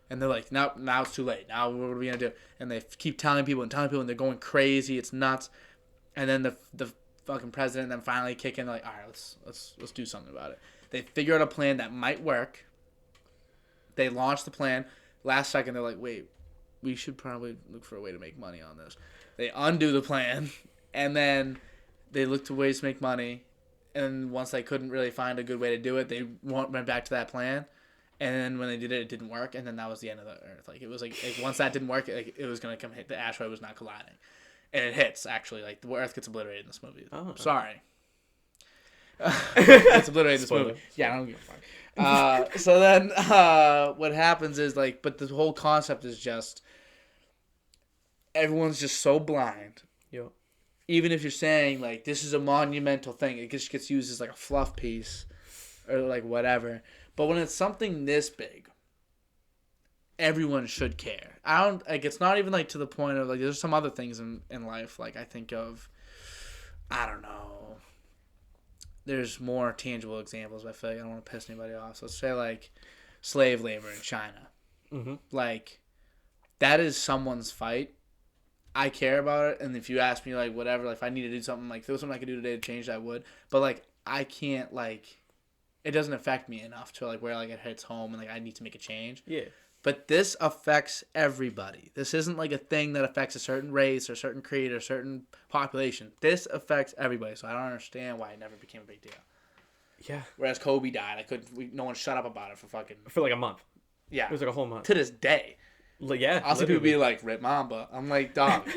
and they're like, now it's too late. Now what are we gonna do? And they keep telling people, and they're going crazy. It's nuts. And then the fucking president then finally kick in, like, all right, let's do something about it. They figure out a plan that might work. They launch the plan. Last second, they're like, wait, we should probably look for a way to make money on this. They undo the plan, and then they look to ways to make money. And once they couldn't really find a good way to do it, they went back to that plan. And then when they did it, it didn't work, and then that was the end of the Earth. Like it was like once that didn't work, it was gonna come hit. The asteroid was not colliding, and it hits actually. Like the Earth gets obliterated in this movie. Oh. Sorry, it's obliterated in this movie. Yeah, I don't give a fuck. So then what happens is like, but the whole concept is just everyone's just so blind. Yep. Even if you're saying like this is a monumental thing, it just gets used as like a fluff piece or like whatever. But when it's something this big, everyone should care. I don't like. It's not even like to the point of like. There's some other things in life like I think of. I don't know. There's more tangible examples. But I feel like I don't want to piss anybody off. So let's say like slave labor in China. Mm-hmm. Like that is someone's fight. I care about it, and if you ask me like whatever, like if I need to do something, like if there was something I could do today to change, I would. But like I can't like. It doesn't affect me enough to like where like it hits home and like I need to make a change. Yeah. But this affects everybody. This isn't like a thing that affects a certain race or certain creed or certain population. This affects everybody. So I don't understand why it never became a big deal. Yeah. Whereas Kobe died, no one shut up about it for like a month. Yeah. It was like a whole month. To this day. Yeah. I'll see people be like, Rip Mamba. I'm like, dog.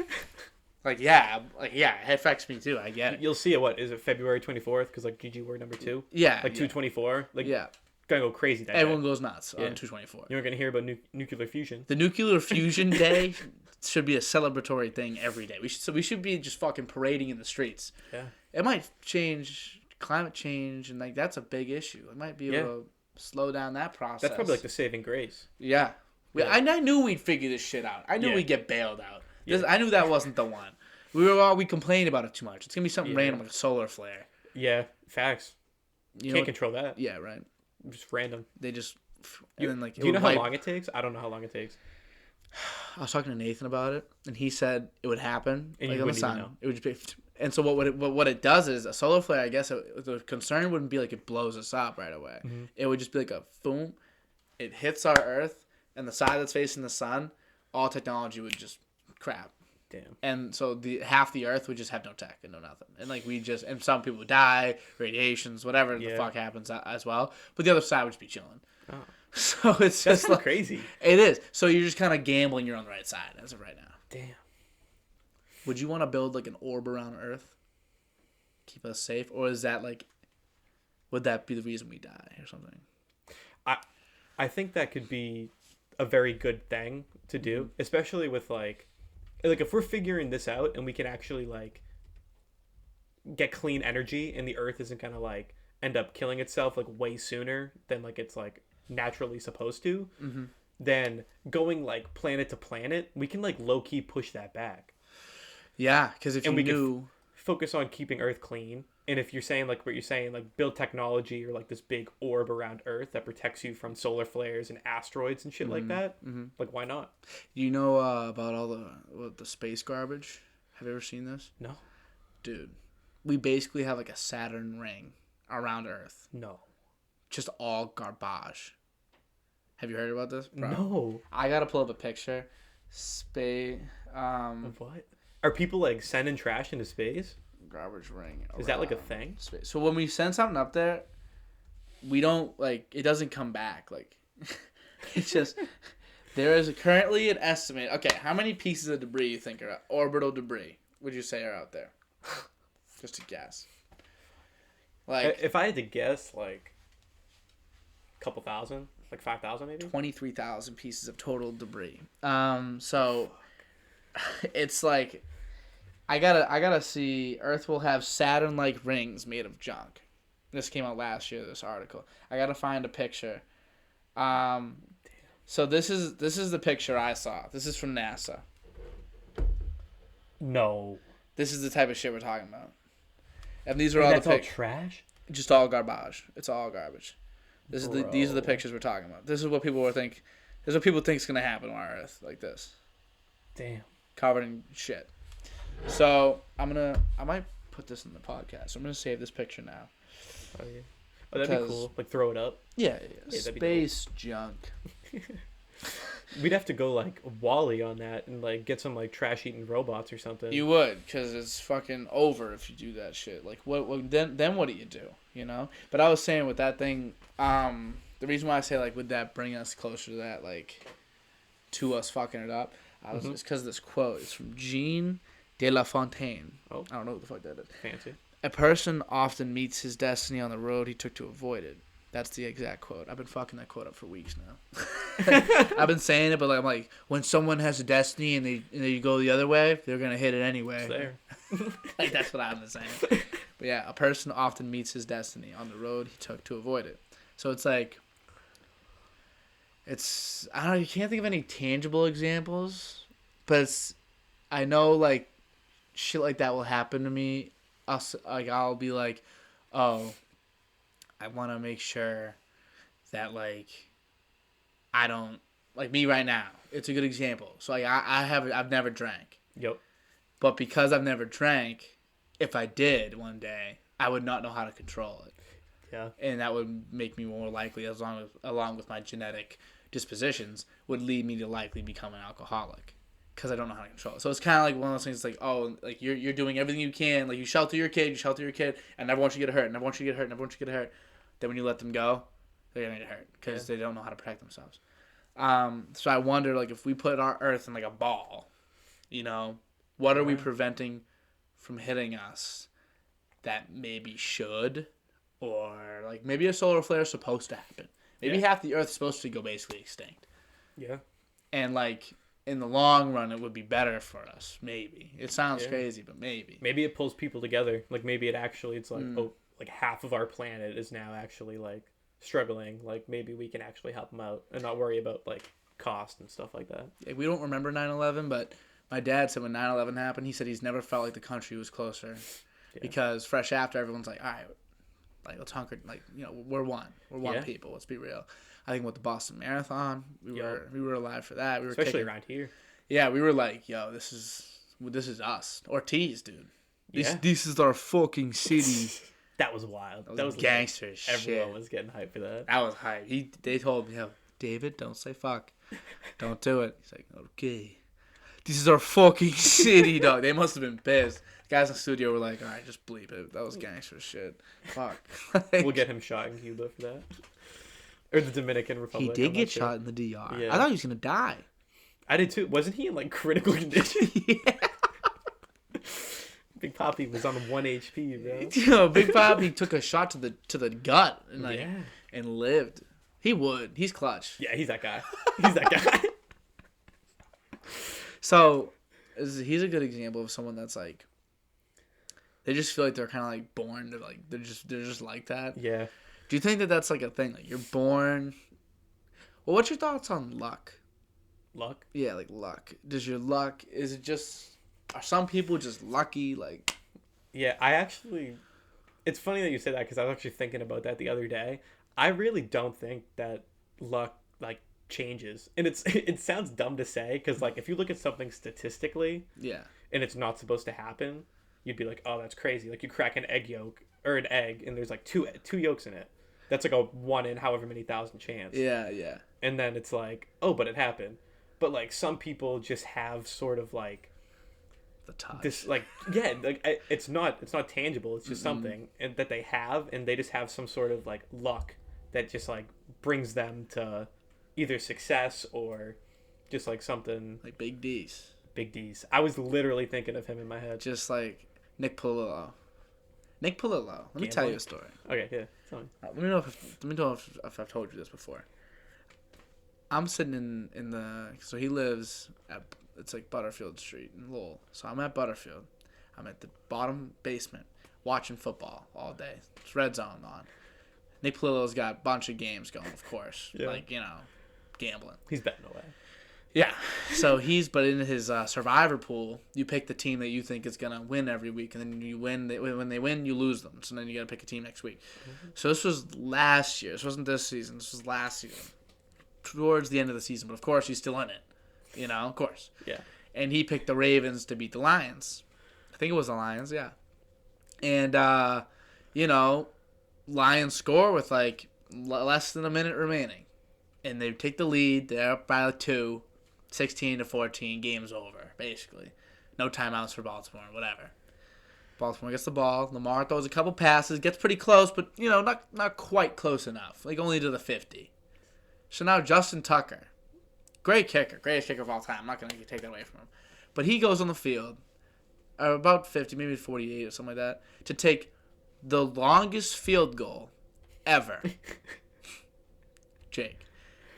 Yeah, it affects me too. I get it. You'll see it. What is it? February 24th? Because like GG word number 2. Yeah, like 224. Like gonna go crazy. Everyone goes nuts on 224. You're gonna hear about nuclear fusion. The nuclear fusion day should be a celebratory thing every day. We should be just fucking parading in the streets. Yeah, it might change climate change, and like that's a big issue. It might be able to slow down that process. That's probably like the saving grace. Yeah, I knew we'd figure this shit out. I knew we'd get bailed out. I knew that wasn't the one. We complained about it too much. It's gonna be something random like a solar flare. Yeah, facts. You can't control that. Yeah, right. Just random. They just. Do you know how long it takes? I don't know how long it takes. I was talking to Nathan about it, and he said it would happen and like on the sun. It would just be, and so what it does is a solar flare. I guess the concern wouldn't be like it blows us up right away. Mm-hmm. It would just be like a boom. It hits our Earth, and the side that's facing the sun, all technology would just crap. Damn. And so half the Earth would just have no tech and no nothing. And like and some people would die, radiations, whatever the fuck happens as well. But the other side would just be chilling. Oh. So it's just like crazy. It is. So you're just kind of gambling you're on the right side as of right now. Damn. Would you want to build like an orb around Earth? Keep us safe? Or is that like, would that be the reason we die or something? I think that could be a very good thing to do, especially with like if we're figuring this out and we can actually like get clean energy and the Earth isn't gonna like end up killing itself like way sooner than like it's like naturally supposed to, then going like planet to planet, we can like low key push that back. Yeah, because if we knew, focus on keeping Earth clean, and if you're saying like what you're saying, like build technology or like this big orb around Earth that protects you from solar flares and asteroids and shit like that, like why not? You know about all the space garbage? Have you ever seen this? No, dude. We basically have like a Saturn ring around Earth. No, just all garbage. Have you heard about this, bro? No. I gotta pull up a picture. Space. What? Are people like sending trash into space? Garbage ring. Is that like a thing? Space. So when we send something up there, we don't like it doesn't come back. Like it's just there is currently an estimate. Okay, how many pieces of debris you think are orbital debris? Would you say are out there? Just a guess. Like if I had to guess, like a couple thousand, like 5,000 maybe. 23,000 pieces of total debris. So it's like I gotta see. Earth will have Saturn-like rings made of junk. This came out last year. This article. I gotta find a picture. So this is the picture I saw. This is from NASA. No. This is the type of shit we're talking about. And these are all all trash? Just all garbage. It's all garbage. These are the pictures we're talking about. This is what people think. This is what people think is gonna happen on our Earth, like this. Damn. Covered in shit. So I might put this in the podcast. I'm gonna save this picture now. Oh yeah. Oh, that'd be cool. Like throw it up. Yeah. Space junk. We'd have to go like Wall-E on that and like get some like trash eating robots or something. You would, because it's fucking over if you do that shit. Like what then what do you do? You know? But I was saying with that thing, the reason why I say like would that bring us closer to that, like to us fucking it up, it's because of this quote. It's from Jean de La Fontaine. Oh, I don't know what the fuck that is. fancy. A person often meets his destiny on the road he took to avoid it. That's the exact quote. I've been fucking that quote up for weeks now. I've been saying it, but I'm like, when someone has a destiny and they go the other way, they're gonna hit it anyway. It's there. Like that's what I've been saying. But yeah, a person often meets his destiny on the road he took to avoid it. So it's like, I don't know. You can't think of any tangible examples, but I know like shit like that will happen to me. I'll be like, oh, I want to make sure that like I don't like me right now. It's a good example. So like I've never drank. Yep. But because I've never drank, if I did one day, I would not know how to control it. Yeah. And that would make me more likely, along with my genetic dispositions, would lead me to likely become an alcoholic. Because I don't know how to control it. So it's kind of like one of those things like, oh, like you're doing everything you can. Like you shelter your kid, and never want you to get hurt, never want you to get hurt. Then when you let them go, they're going to get hurt because they don't know how to protect themselves. So I wonder, like, if we put our Earth in, like, a ball, you know, what are we preventing from hitting us that maybe should? Or, like, maybe a solar flare is supposed to happen. Maybe half the Earth is supposed to go basically extinct. Yeah. And, like, in the long run, it would be better for us. Maybe. It sounds crazy, but maybe. Maybe it pulls people together. Like, maybe it's like, oh, like half of our planet is now actually, like, struggling. Like, maybe we can actually help them out and not worry about, like, cost and stuff like that. Yeah, we don't remember 9/11, but my dad said when 9/11 happened, he said he's never felt like the country was closer. Yeah. Because fresh after, everyone's like, all right, like, let's hunker, like, you know, we're one people. Let's be real. I think with the Boston Marathon, we were alive for that. We were especially around here. Yeah, we were like, yo, this is us. Ortiz, dude. This is our fucking city. That was wild. That was gangster shit. Everyone was getting hyped for that. That was hype. They told me, yo, David, don't say fuck. Don't do it. He's like, okay. This is our fucking city, dog. They must have been pissed. The guys in the studio were like, all right, just bleep it. That was gangster shit. Fuck. We'll get him shot in Cuba for that. Or the Dominican Republic. He did get shot in the DR. Yeah. I thought he was going to die. I did too. Wasn't he in like critical condition? Yeah. Big Papi was on 1 HP, bro. Yo, Big Papi took a shot to the gut and and lived. He would. He's clutch. Yeah, he's that guy. He's that guy. So, he's a good example of someone that's like, they just feel like they're kind of like born to like they're just like that. Yeah. Do you think that that's like a thing? Like you're born. Well, what's your thoughts on luck? Luck? Yeah, like luck. Does your luck? Is it just? Are some people just lucky? Like. Yeah, it's funny that you say that because I was actually thinking about that the other day. I really don't think that luck like changes, and it sounds dumb to say because like if you look at something statistically, and it's not supposed to happen, you'd be like, oh, that's crazy. Like you crack an egg yolk or an egg, and there's like two yolks in it. That's like a 1 in however many thousand chance. Yeah, yeah. And then it's like, oh, but it happened. But like some people just have sort of like the touch. This like like it's not tangible. It's just something and that they have, and they just have some sort of like luck that just like brings them to either success or just like something like Big D's. Big D's. I was literally thinking of him in my head. Just like Nick Polillo. Let me tell you a story. Okay, yeah. Tell me. Let me know if I've told you this before. I'm sitting in the so he lives at it's like Butterfield Street in Lowell. So I'm at Butterfield. I'm at the bottom basement watching football all day. It's Red Zone on. Nick Polillo's got a bunch of games going, of course. Yeah. Like, you know, gambling. He's betting away. Yeah. So but in his survivor pool, you pick the team that you think is going to win every week. And then you win. When they win, you lose them. So then you got to pick a team next week. Mm-hmm. So this was last year. This wasn't this season. This was last season. Towards the end of the season. But, of course, he's still in it. You know, of course. Yeah. And he picked the Ravens to beat the Lions. I think it was the Lions, yeah. And, you know, Lions score with, like, less than a minute remaining. And they take the lead. They're up by 2, 16-14. Game's over, basically. No timeouts for Baltimore, whatever. Baltimore gets the ball. Lamar throws a couple passes, gets pretty close, but, not quite close enough. Like, only to the 50. So now Justin Tucker, great kicker, greatest kicker of all time. I'm not going to take that away from him. But he goes on the field, about 50, maybe 48 or something like that, to take the longest field goal ever. Jake.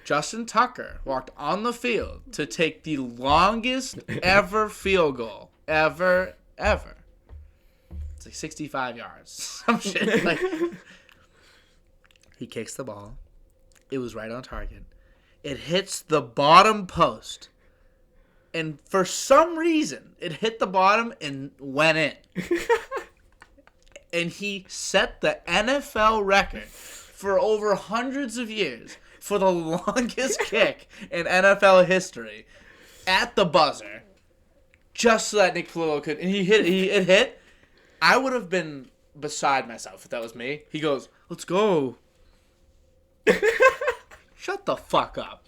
Justin Tucker walked on the field to take the longest ever field goal. Ever. It's like 65 yards. Some shit. Like, he kicks the ball. It was right on target. It hits the bottom post. And for some reason, it hit the bottom and went in. And he set the NFL record for over hundreds of years for the longest kick in NFL history at the buzzer, just so that Nick Polillo could. And it hit. I would have been beside myself if that was me. He goes, "Let's go." Shut the fuck up.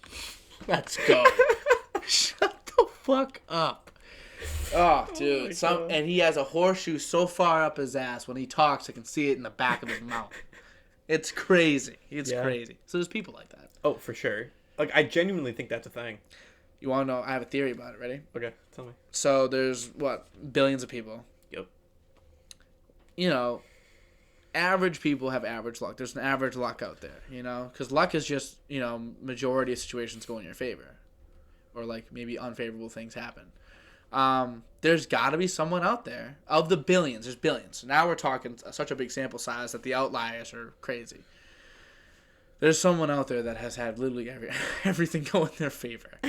Let's go. Shut the fuck up. Oh, dude. And he has a horseshoe so far up his ass when he talks, I can see it in the back of his mouth. It's crazy. It's crazy. So there's people like that. Oh, for sure. Like, I genuinely think that's a thing. You want to know? I have a theory about it. Ready? Okay, tell me. So there's, billions of people. Yep. Average people have average luck. There's an average luck out there, because luck is just, majority of situations go in your favor, or like maybe unfavorable things happen. There's got to be someone out there of the billions. There's billions. So now we're talking such a big sample size that the outliers are crazy. There's someone out there that has had literally everything go in their favor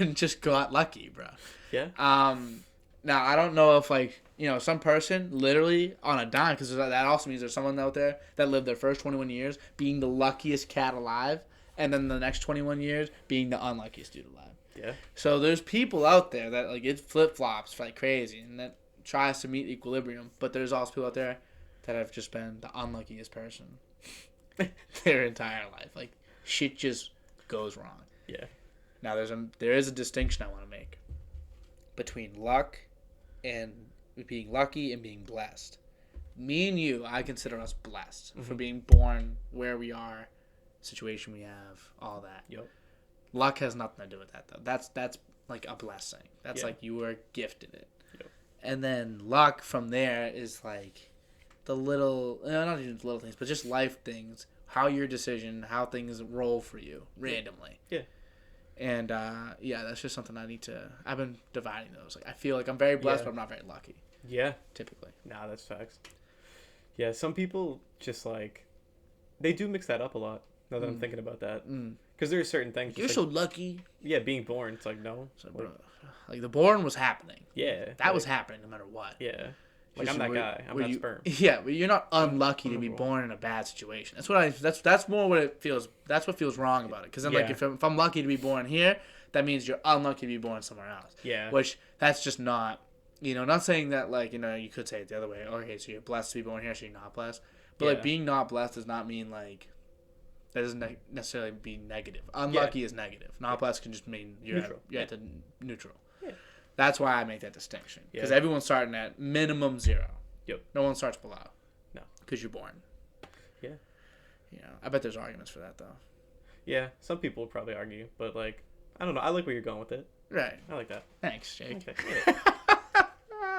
and just got lucky, bro. Yeah. Now I don't know if some person literally on a dime, because that also means there's someone out there that lived their first 21 years being the luckiest cat alive, and then the next 21 years being the unluckiest dude alive. Yeah. So there's people out there that it flip flops like crazy, and that tries to meet equilibrium. But there's also people out there that have just been the unluckiest person their entire life. Like, shit just goes wrong. Yeah. Now there is a distinction I want to make between luck and being lucky and being blessed. Me and you, I consider us blessed for being born where we are, situation we have, all that. Yep. Luck has nothing to do with that, though. That's like a blessing. That's like you were gifted it. Yep. And then luck from there is like the little, not even little things, but just life things, how your decision, how things roll for you randomly. Yeah. And, that's just something I've been dividing those. Like, I feel like I'm very blessed, but I'm not very lucky. Yeah. Typically. Nah, that's facts. Yeah, some people just, they do mix that up a lot, now that I'm thinking about that. Because there are certain things. You're so lucky. Yeah, being born, it's like, no. So, bro, the born was happening. Yeah. That was happening no matter what. Yeah. Like, I'm that guy. I'm not sperm. Yeah, but you're not unlucky to be born in a bad situation. That's more what it feels. That's what feels wrong about it. Because then, if I'm lucky to be born here, that means you're unlucky to be born somewhere else. Yeah. Which that's just not. Not saying that you could say it the other way. Okay, so you're blessed to be born here, so you're not blessed. But being not blessed does not mean that doesn't necessarily mean negative. Unlucky is negative. Not blessed can just mean you're at the neutral. Yeah. That's why I make that distinction. Because everyone's starting at minimum 0. Yep. No one starts below. No. Because you're born. Yeah. I bet there's arguments for that, though. Yeah. Some people will probably argue. But, I don't know. I like where you're going with it. Right. I like that. Thanks, Jake. Okay. Yeah.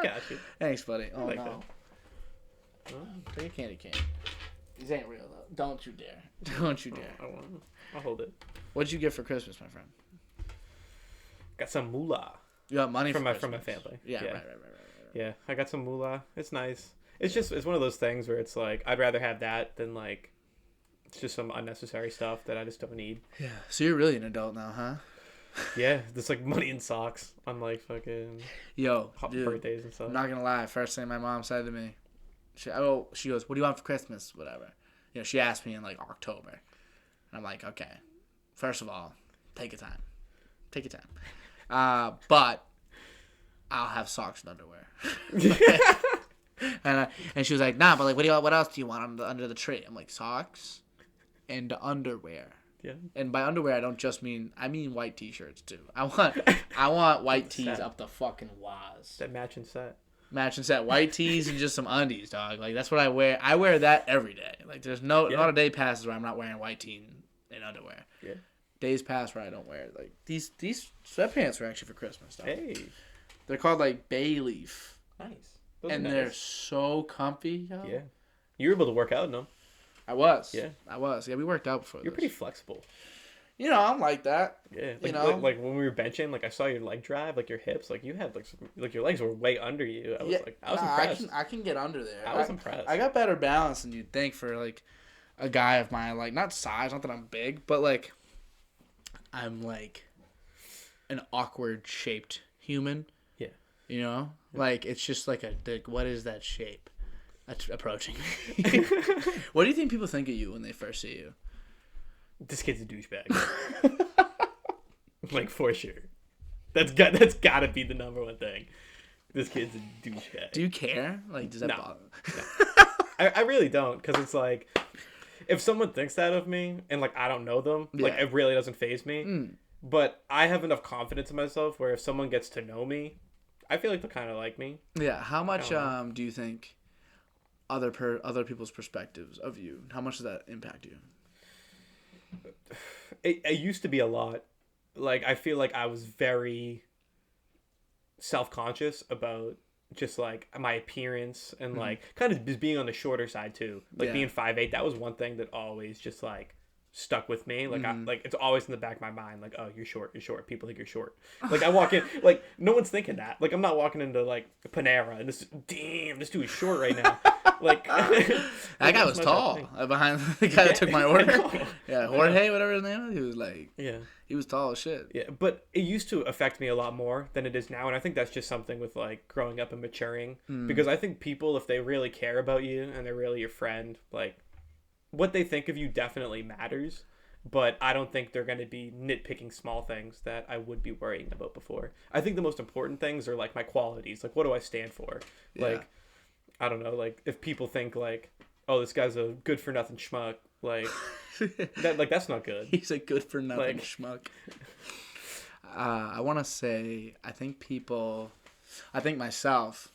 Got you. Thanks, buddy. Oh, like no. That. Take a candy cane. These ain't real, though. Don't you dare. Don't you dare. I'll hold it. What'd you get for Christmas, my friend? Got some moolah. You got money from my Christmas? family. Yeah, right. Yeah, I got some moolah. It's nice. It's one of those things where it's like I'd rather have that than it's just some unnecessary stuff that I just don't need. Yeah. So you're really an adult now, huh? Yeah, there's money in socks on fucking dude, birthdays and stuff. I'm not gonna lie. First thing my mom said to me, she goes, "What do you want for Christmas?" Whatever. She asked me in October, and I'm like, "Okay, first of all, take your time. But I'll have socks and underwear." and she was like, "Nah, but what else do you want under the tree?" I'm like, "Socks and underwear." Yeah. And by underwear, I mean white t-shirts too. I want white tees up the fucking waz. That matching set. matching set, white tees and just some undies, dog. Like that's what I wear. I wear that every day. Like there's not a day passes where I'm not wearing white tee and underwear. Yeah. Days pass where I don't wear it. Like these sweatpants were actually for Christmas, dog. Hey. They're called like bay leaf. Nice. And they're so comfy, yo. Yeah. You were able to work out in them. I was. Yeah. Yeah, we worked out before. You're pretty flexible. You know, I'm like that. Yeah. You know, like when we were benching, like I saw your leg drive, like your hips, like you had like your legs were way under you. I was impressed. I can get under there. I was impressed. I got better balance than you'd think for like a guy of my like not size, not that I'm big, but like I'm like an awkward shaped human. Yeah. You know? Like it's just like what is that shape? That's approaching me. What do you think people think of you when they first see you? This kid's a douchebag. Like for sure. That's gotta be the number one thing. This kid's a douchebag. Do you care? Like does that bother? No. I really don't, because it's like if someone thinks that of me and like I don't know them, like it really doesn't faze me. But I have enough confidence in myself where if someone gets to know me, I feel like they'll kind of like me. Yeah. How much do you think other people's perspectives of you? How much does that impact you? It used to be a lot. Like I feel like I was very self-conscious about just like my appearance and like kind of just being on the shorter side too. Like being 5'8", that was one thing that always just like stuck with me. Like I it's always in the back of my mind. Like, oh, you're short. People think you're short. Like I walk in, like no one's thinking that. Like I'm not walking into like Panera and this dude is short right now. Like that guy was tall. Behind the guy that took my order. Yeah, Jorge, whatever his name was. He was like, he was tall as shit. Yeah, but it used to affect me a lot more than it is now, and I think that's just something with like growing up and maturing. Because I think people, if they really care about you and they're really your friend, like what they think of you definitely matters. But I don't think they're going to be nitpicking small things that I would be worrying about before. I think the most important things are like my qualities. Like, what do I stand for? Like, I don't know, like if people think like, oh, this guy's a good for nothing schmuck, like that's not good. He's a good for nothing schmuck. I want to say, I think myself,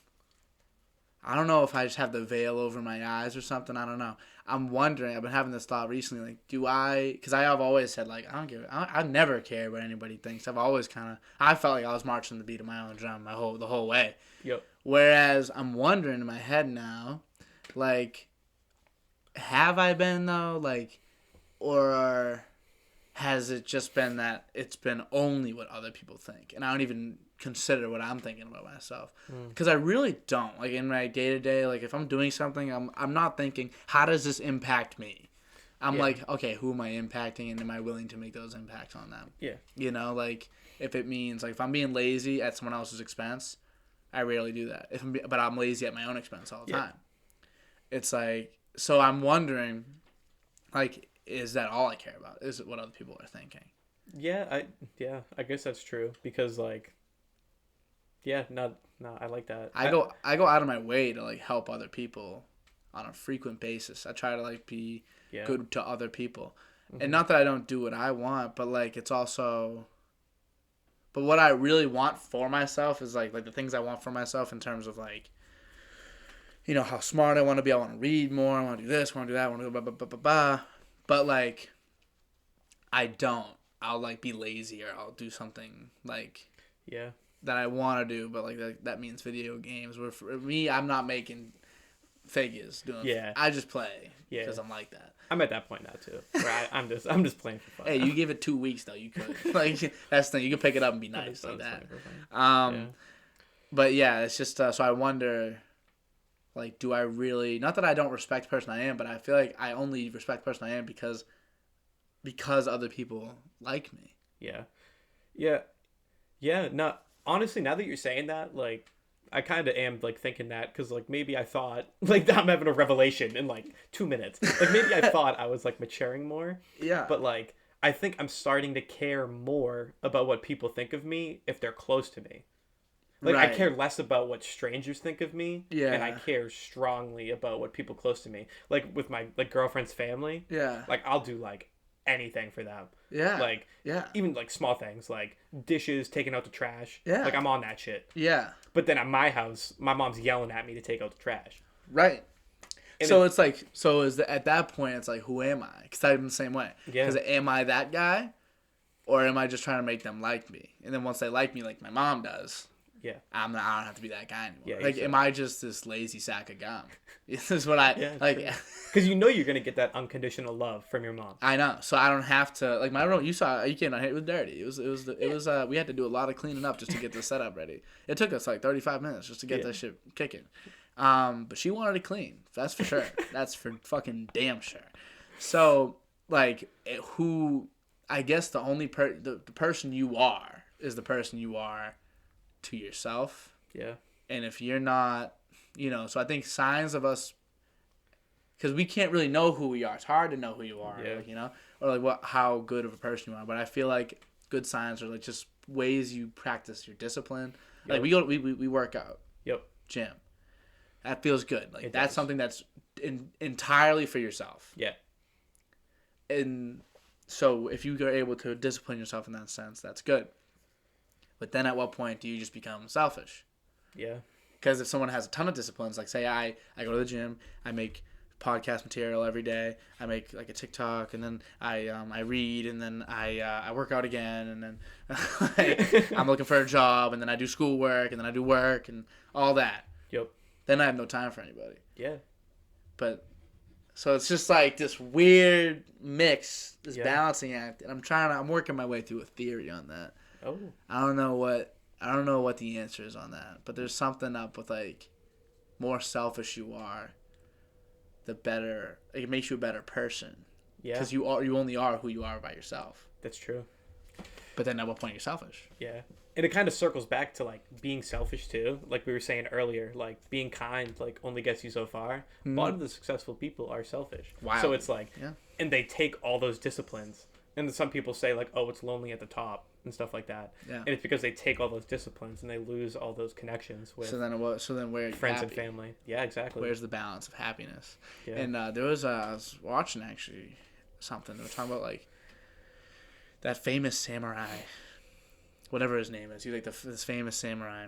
I don't know if I just have the veil over my eyes or something. I don't know. I'm wondering, I've been having this thought recently, like, because I have always said, like, I never care what anybody thinks. I've always I felt like I was marching the beat of my own drum the whole way. Yep. Whereas I'm wondering in my head now, like, have I been though? Like, or has it just been that it's been only what other people think? And I don't even consider what I'm thinking about myself. Because I really don't. Like, in my day-to-day, like, if I'm doing something, I'm not thinking, how does this impact me? I'm like, okay, who am I impacting, and am I willing to make those impacts on them? Yeah. You know, like, if it means, like, if I'm being lazy at someone else's expense, I rarely do that. But I'm lazy at my own expense all the time. It's like, so I'm wondering, like, is that all I care about? Is it what other people are thinking? I guess that's true, because like, no, I like that. I go out of my way to like help other people on a frequent basis. I try to like be good to other people, and not that I don't do what I want, but like it's also. But what I really want for myself is like the things I want for myself in terms of like, you know, how smart I want to be. I want to read more. I want to do this. I want to do that. I want to go blah, blah, blah, blah, blah. But like, I don't. I'll like be lazy or I'll do something like that I want to do. But like that means video games. Where for me, I'm not making figures doing. I just play because I'm like that. I'm at that point now too, where I'm just playing for fun. Hey, you give it 2 weeks though. You could like that's the thing. You can pick it up and be nice like that. But yeah, it's just so I wonder, like, do I really? Not that I don't respect the person I am, but I feel like I only respect the person I am because other people like me. No, honestly, now that you're saying that, like, I kind of am like thinking that because like maybe I thought like I'm having a revelation in like 2 minutes. Like maybe I thought I was like maturing more. Yeah. But like I think I'm starting to care more about what people think of me if they're close to me. Like I care less about what strangers think of me. Yeah. And I care strongly about what people close to me. Like with my like girlfriend's family. Yeah. Like I'll do like anything for them. Yeah. Like, yeah. even like small things like dishes, taking out the trash. Yeah. Like I'm on that shit. Yeah. But then at my house, my mom's yelling at me to take out the trash. Right. And So it's like, at that point, it's like, who am I? Because I'm the same way. Yeah. Because am I that guy? Or am I just trying to make them like me? And then once they like me, like my mom does, yeah, I don't have to be that guy anymore. Yeah, like, exactly. am I just this lazy sack of gum? This is what I like. Because you know you're gonna get that unconditional love from your mom. I know, so I don't have to like my room. You saw you came on here. It was dirty. It was we had to do a lot of cleaning up just to get the setup ready. It took us like 35 minutes just to get that shit kicking. But she wanted it clean. That's for sure. That's for fucking damn sure. So like I guess the only the person you are is the person you are to yourself. Yeah. And if you're not, so I think signs of us, because we can't really know who we are. It's hard to know who you are, or like how good of a person you are. But I feel like good signs are like just ways you practice your discipline. Yep. Like we work out. Yep. Gym. That feels good. Like that's does. something that's entirely for yourself. Yeah. And so if you are able to discipline yourself in that sense, that's good. But then at what point do you just become selfish? Yeah. Because if someone has a ton of disciplines, like say I go to the gym, I make podcast material every day, I make like a TikTok, and then I read, and then I work out again, and then I'm looking for a job, and then I do schoolwork, and then I do work, and all that. Yep. Then I have no time for anybody. Yeah. But so it's just like this weird mix, this balancing act, and I'm working my way through a theory on that. Oh. I don't know what the answer is on that, but there's something up with like more selfish you are, the better it makes you a better person. Yeah. Because you only are who you are by yourself. That's true. But then at what point you're selfish? Yeah. And it kind of circles back to like being selfish too, like we were saying earlier, like being kind like only gets you so far. Mm. A lot of the successful people are selfish. Wow. So it's like, and they take all those disciplines. And then some people say like, oh, it's lonely at the top and stuff like that. Yeah. And it's because they take all those disciplines and they lose all those connections with. So then where friends and family. Yeah, exactly. Where's the balance of happiness? Yeah. And there was I was watching actually something. They were talking about like that famous samurai, whatever his name is. He's like this famous samurai,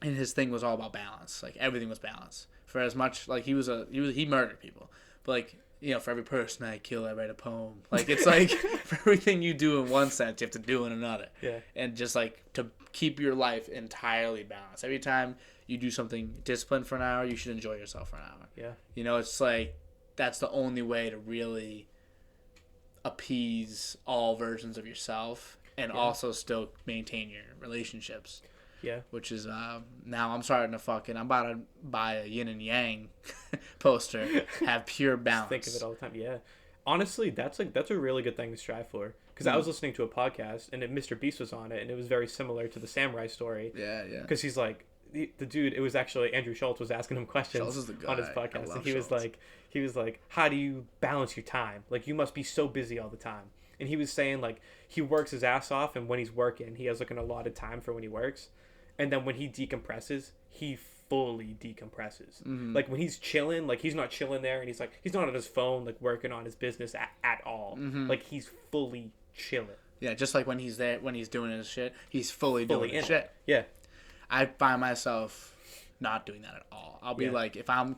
and his thing was all about balance. Like everything was balance. For as much like he murdered people, but like. For every person I kill, I write a poem. Like, it's like, for everything you do in one sense, you have to do in another. Yeah. And just, like, to keep your life entirely balanced. Every time you do something disciplined for an hour, you should enjoy yourself for an hour. Yeah. It's like, that's the only way to really appease all versions of yourself and also still maintain your relationships. Yeah. Which is, now I'm starting to I'm about to buy a yin and yang poster, have pure balance. Think of it all the time. Yeah. Honestly, that's a really good thing to strive for. Because I was listening to a podcast and Mr. Beast was on it, and it was very similar to the samurai story. Yeah, yeah. Because he's like, the dude, it was actually Andrew Schultz was asking him questions on his podcast. And he was like, how do you balance your time? Like, you must be so busy all the time. And he was saying, like, he works his ass off, and when he's working, he has, like, an allotted time for when he works. And then when he decompresses, he fully decompresses. Mm-hmm. Like, when he's chilling, like, he's not chilling there, and he's not on his phone, like, working on his business at all. Mm-hmm. Like, he's fully chilling. Yeah, just like when he's there, when he's doing his shit, he's fully doing his shit. Yeah. I find myself not doing that at all. I'll be like, if I'm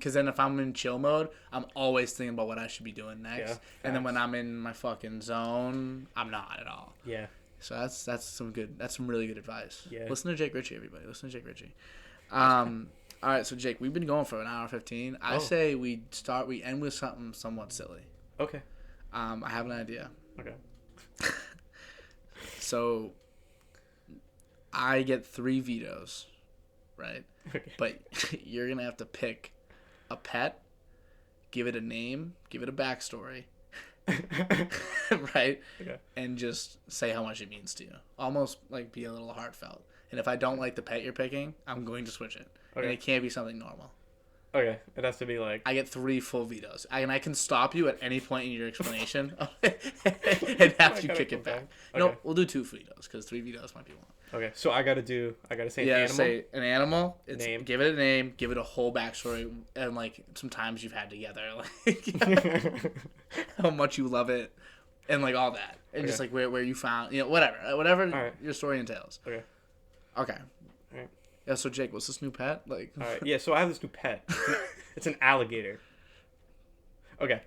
in chill mode, I'm always thinking about what I should be doing next. Yeah, and then when I'm in my fucking zone, I'm not at all. Yeah. So that's some really good advice. Yeah. Listen to Jake Ritchie, everybody. Listen to Jake Ritchie. All right, so Jake, we've been going for an hour 15. I say we end with something somewhat silly. Okay. I have an idea. Okay. So I get 3 vetoes, right? Okay. But you're gonna have to pick a pet, give it a name, give it a backstory. Right? Okay. And just say how much it means to you. Almost like be a little heartfelt. And if I don't like the pet you're picking, I'm going to switch it. Okay. And it can't be something normal. Okay. It has to be like... I get 3 full vetoes. And I can stop you at any point in your explanation and have you kick it back. Okay. No, we'll do 2 vetoes because 3 vetoes might be 1. Okay, so I gotta say an animal? Yeah, say an animal. Name. Give it a name. Give it a whole backstory, and like some times you've had together, like how much you love it, and like all that, and Okay. just like where you found, whatever right. your story entails. Okay. Okay. All right. Yeah. So Jake, what's this new pet like? All right. Yeah. So I have this new pet. It's an alligator. Okay.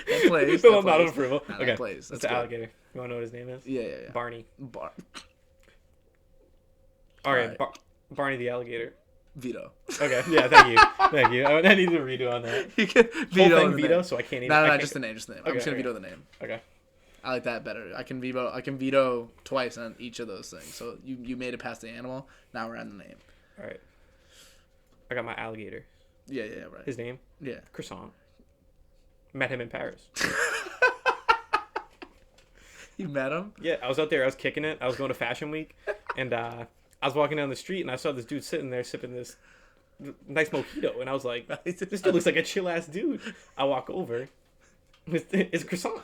That plays. Fill out approval. Nah, Okay. that plays. It's That's an good. alligator. You want to know what his name is? Yeah. Barney. All All right. right. Barney the alligator. Veto. Okay. Yeah. Thank you. Thank you. I need to redo on that. You can Whole veto thing the veto, name. so I can't even. No, I can't- just the name. I'm Okay, just gonna okay. veto the name. Okay. I like that better. I can veto twice on each of those things. So you made it past the animal. Now we're on the name. All right. I got my alligator. Yeah, right. His name? Yeah. Croissant. Met him in Paris. You met him? Yeah, I was out there. I was kicking it. I was going to Fashion Week, and I was walking down the street, and I saw this dude sitting there sipping this nice mojito, and I was like, "This dude looks like a chill ass dude." I walk over. It's Croissant.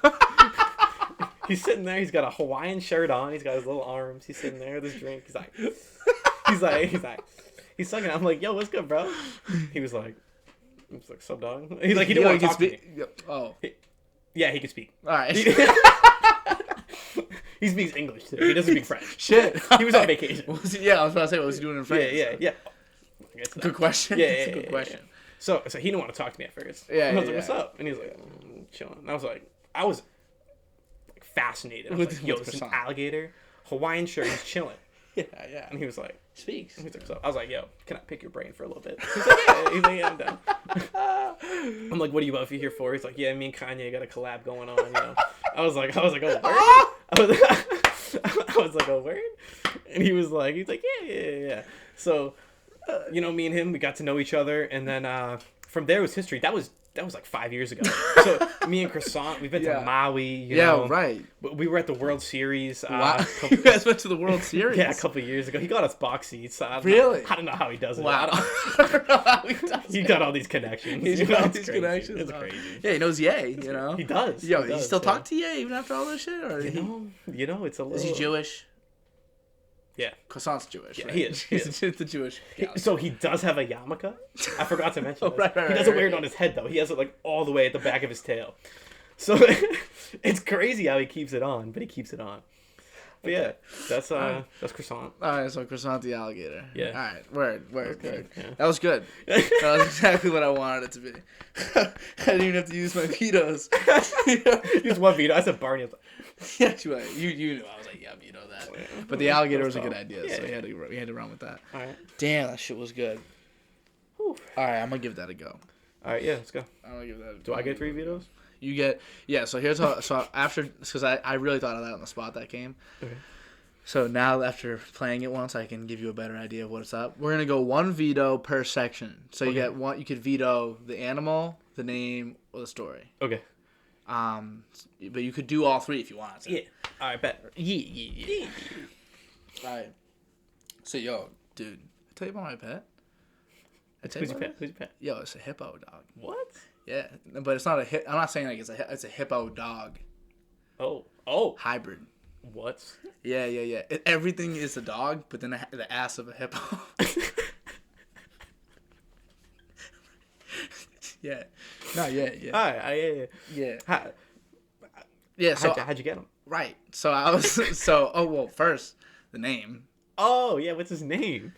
He's sitting there. He's got a Hawaiian shirt on. He's got his little arms. He's sitting there with his drink. He's sucking. I'm like, "Yo, what's good, bro?" He was like, "Sub dog." He didn't want to talk to me. Oh. Yeah, he can speak. All right. He speaks English too. He doesn't speak French. Shit. He was on vacation. I was about to say, what was he doing in France? Yeah. Good question. Yeah, That's a good question. So he didn't want to talk to me at first. Yeah, and I was yeah, like, "What's up?" And he's like, "Chilling." And I was like, fascinated. I was like, "Yo, With this is an Croissant. alligator, Hawaiian shirt. He's chilling." Yeah. And he was like, Speaks. he's like, so I was like, "Yo, can I pick your brain for a little bit?" He's like, "Yeah." He's like, "Yeah, I'm down." I'm like, "What are you about to here for?" He's like, "Yeah, me and Kanye got a collab going on." I was like, "Oh, word." I was like, "Oh, word." And he's like, yeah. So, me and him, we got to know each other, and then from there was history. That was like 5 years ago. So me and Croissant, we've been to Maui. You know, right. We were at the World Series. Wow. You guys went to the World Series? Yeah, a couple of years ago. He got us box seats. Really? I don't know how he does it. Wow. I don't know how he does He got all these connections. He's You know, got it's these crazy. connections. It's crazy. Yeah, he knows Ye, you know? He does. Yo, He you does, still yeah. talk to Ye even after all this shit? Or You know, it's a little... is he Jewish? Yeah. Croissant's Jewish, Yeah, right? he is. He's the Jewish. So he does have a yarmulke. I forgot to mention this. Right, he doesn't wear it right. on his head, though. He has it, like, all the way at the back of his tail. So it's crazy how he keeps it on, but he keeps it on. But yeah, that's Croissant. All right, so Croissant the alligator. Yeah. All right, word. Yeah. That was good. That was exactly what I wanted it to be. I didn't even have to use my vetoes. Use one veto. I said Barney. I was like, Yeah, you knew. I was like, yeah, veto that. But the alligator was a good idea, Yeah, so we yeah. had to run with that. all right. Damn, that shit was good. Whew. All right, I'm gonna give that a go. All right, yeah, let's go. I'm gonna give that. Do I get 3 vetoes? You get So here's how. So after, because I really thought of that on the spot, that game. Okay. So now after playing it once, I can give you a better idea of what's up. We're gonna go 1 veto per section. So you get one. You could veto the animal, the name, or the story. Okay. But you could do all 3 if you wanted to. Yeah. All right, bet. Yeah. All right. So dude, I tell you about my pet. Who's your pet? Who's your pet? Yo, it's a hippo dog. What? Yeah, but it's not a I'm not saying like it's a hippo dog Oh. hybrid. What? Yeah. Everything is a dog, but then the ass of a hippo. Yeah. No. Yeah. All right. Yeah. How, Yeah. So how'd you get him? right. So I was first the name. Oh yeah. What's his name?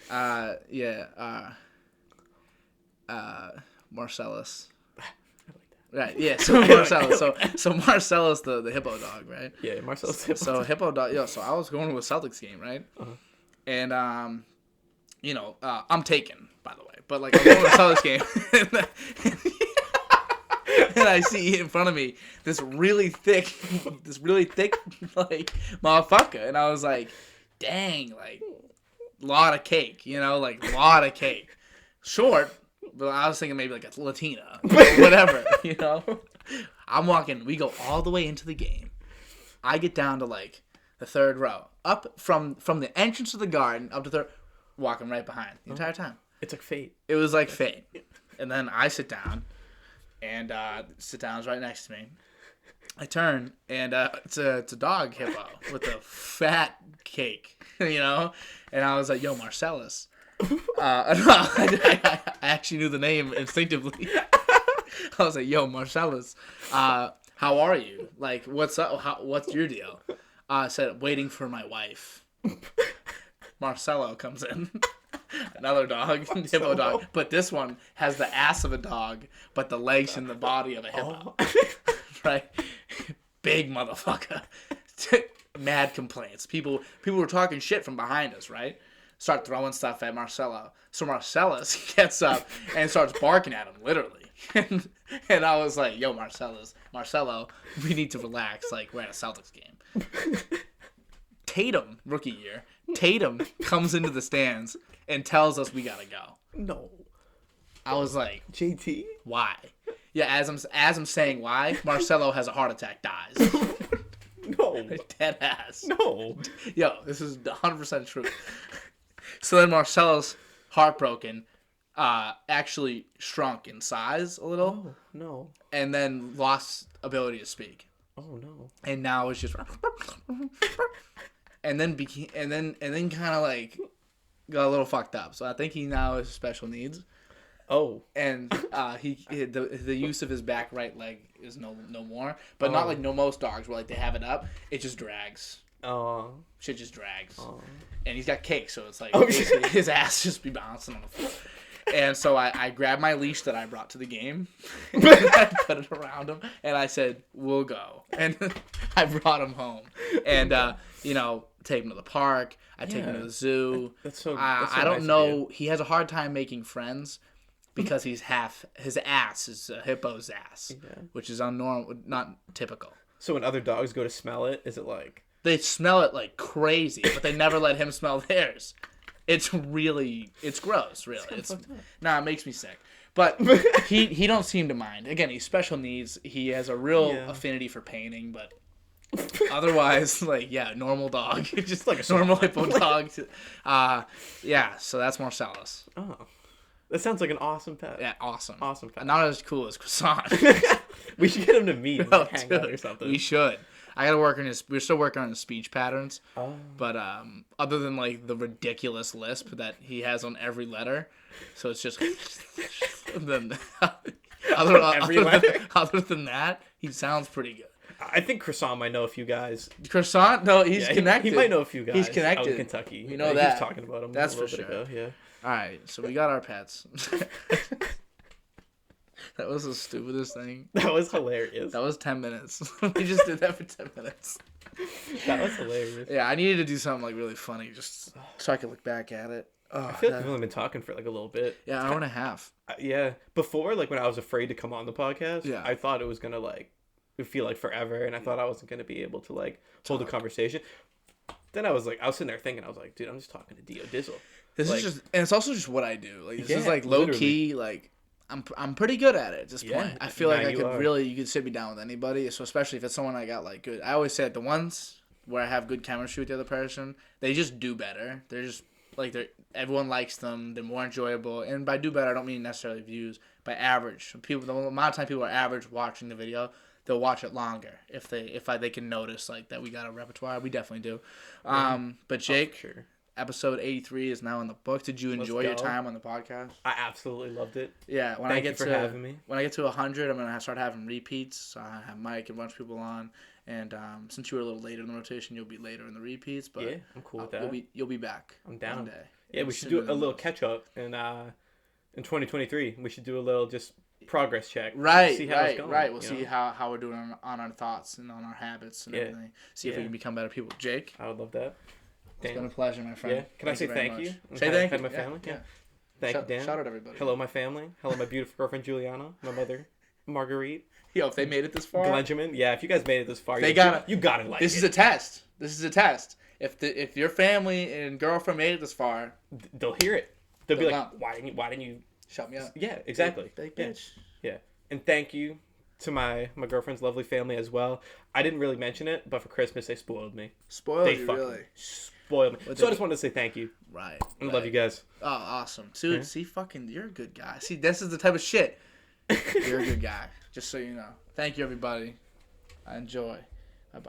Marcellus. I like that. Right. Yeah. So Marcellus. So Marcellus the hippo dog. Right. Yeah, Marcel's So hippo dog. So I was going to a Celtics game, right? Uh-huh. And I'm taken, by the way, but like I'm going to a Celtics game, and I see in front of me this really thick like motherfucker, and I was like, dang, like lot of cake, lot of cake, short. But I was thinking maybe like a Latina, or whatever, I'm walking. We go all the way into the game. I get down to like the 3rd row, up from the entrance of the garden up to third, walking right behind the entire time. It's like fate. It was like fate. And then I sit down, and sit down's right next to me. I turn, and it's a dog hippo with a fat cake, And I was like, "Yo, Marcellus." I actually knew the name instinctively. I was like, "Yo, Marcellus, how How are you? Like, what's up? What's your deal? I said, waiting for my wife. Marcelo comes in. Another dog, hippo dog. But this one has the ass of a dog, but the legs and the body of a hippo. Right? Big motherfucker. Mad complaints. People were talking shit from behind us, right? Start throwing stuff at Marcelo. So Marcellus gets up and starts barking at him, literally. And I was like, yo, Marcelo, we need to relax. Like, we're at a Celtics game. Tatum, rookie year, Tatum comes into the stands and tells us we gotta go. No. I was like, JT? why? Yeah, as I'm saying why, Marcelo has a heart attack, dies. No. Dead ass. No. Yo, this is 100% true. So then Marcelo's heartbroken, actually shrunk in size a little. Oh, no. And then lost ability to speak. Oh, no. And now it's just and then kind of like got a little fucked up. So I think he now has special needs. Oh. And the use of his back right leg is no more. But not like most dogs where like they have it up. It just drags. Oh. Shit just drags. Oh. And he's got cake, so it's like basically his ass just be bouncing on the floor. And so I grabbed my leash that I brought to the game, and I put it around him, and I said, we'll go. And I brought him home. And, take him to the park. I take him to the zoo. That's so I don't nice know. He has a hard time making friends because his ass is a hippo's ass, which is unnormal, not typical. So when other dogs go to smell it, is it like... They smell it like crazy, but they never let him smell theirs. It's gross, really. It makes me sick. But he don't seem to mind. Again, he's special needs. He has a real affinity for painting, but otherwise, normal dog. Just like a normal hippo dog. So that's Marcellus. Oh. That sounds like an awesome pet. Yeah, awesome. Awesome pet. Not as cool as Croissant. We should get him to meet and hang out or something. We should. I gotta work on we're still working on his speech patterns. Oh. But other than like the ridiculous lisp that he has on every letter, so it's just then other than that, he sounds pretty good. I think Croissant might know a few guys. Croissant? No, he's connected. He might know a few guys. He's connected. Out in Kentucky. We know that. He was talking about him. That's a for little sure. bit ago. Yeah. All right, so we got our pets. That was the stupidest thing. That was hilarious. That was 10 minutes. We just did that for 10 minutes. That was hilarious. Yeah, I needed to do something like really funny just so I could look back at it. I feel like we've only been talking for like a little bit. Yeah, hour and a half. Yeah. Before, like when I was afraid to come on the podcast, yeah. I thought it was going to like feel like forever, and I thought I wasn't going to be able to like hold a conversation. Then I was sitting there thinking, I was like, dude, I'm just talking to Dio Dizzle. This is just, and it's also just what I do. Like this is like low key, like I'm pretty good at it at this point. I feel like you could sit me down with anybody. So especially if it's someone I got like good. I always say the ones where I have good chemistry with the other person, they just do better. They're just like everyone likes them. They're more enjoyable. And by do better, I don't mean necessarily views. By average, the amount of time people are average watching the video, they'll watch it longer if they can notice like that we got a repertoire. We definitely do. But Jake. Sure. Episode 83 is now in the book. Did you enjoy your time on the podcast? I absolutely loved it. Yeah. Thank you for having me. When I get to 100, I'm going to start having repeats. So I have Mike and a bunch of people on. And since you were a little later in the rotation, you'll be later in the repeats. But yeah, I'm cool with that. You'll be back. I'm down. One day. Yeah, we should do a little catch-up in 2023. We should do a little just progress check. Right, see how it's going, right. We'll see how we're doing on our thoughts and on our habits and everything. See if we can become better people. Jake? I would love that. Dan. It's been a pleasure, my friend. Yeah. Can I say thank you? Say thank you. My family. Yeah. Thank you, Dan. Shout out everybody. Hello, my family. Hello, my beautiful girlfriend Juliana. My mother, Marguerite. Yo, if they made it this far, Glenjamin. Yeah, if you guys made it this far, you gotta like this. This is a test. This is a test. If your family and girlfriend made it this far, they'll hear it. They'll be like, why didn't you shut me up? Yeah, exactly. Big bitch. Yeah. And thank you to my girlfriend's lovely family as well. I didn't really mention it, but for Christmas they spoiled me. Spoiled you, really? Spoiled me. So I just wanted to say thank you. Right. I love you guys. Oh, awesome. Dude, see, you're a good guy. See, this is the type of shit. You're a good guy. Just so you know. Thank you, everybody. I enjoy.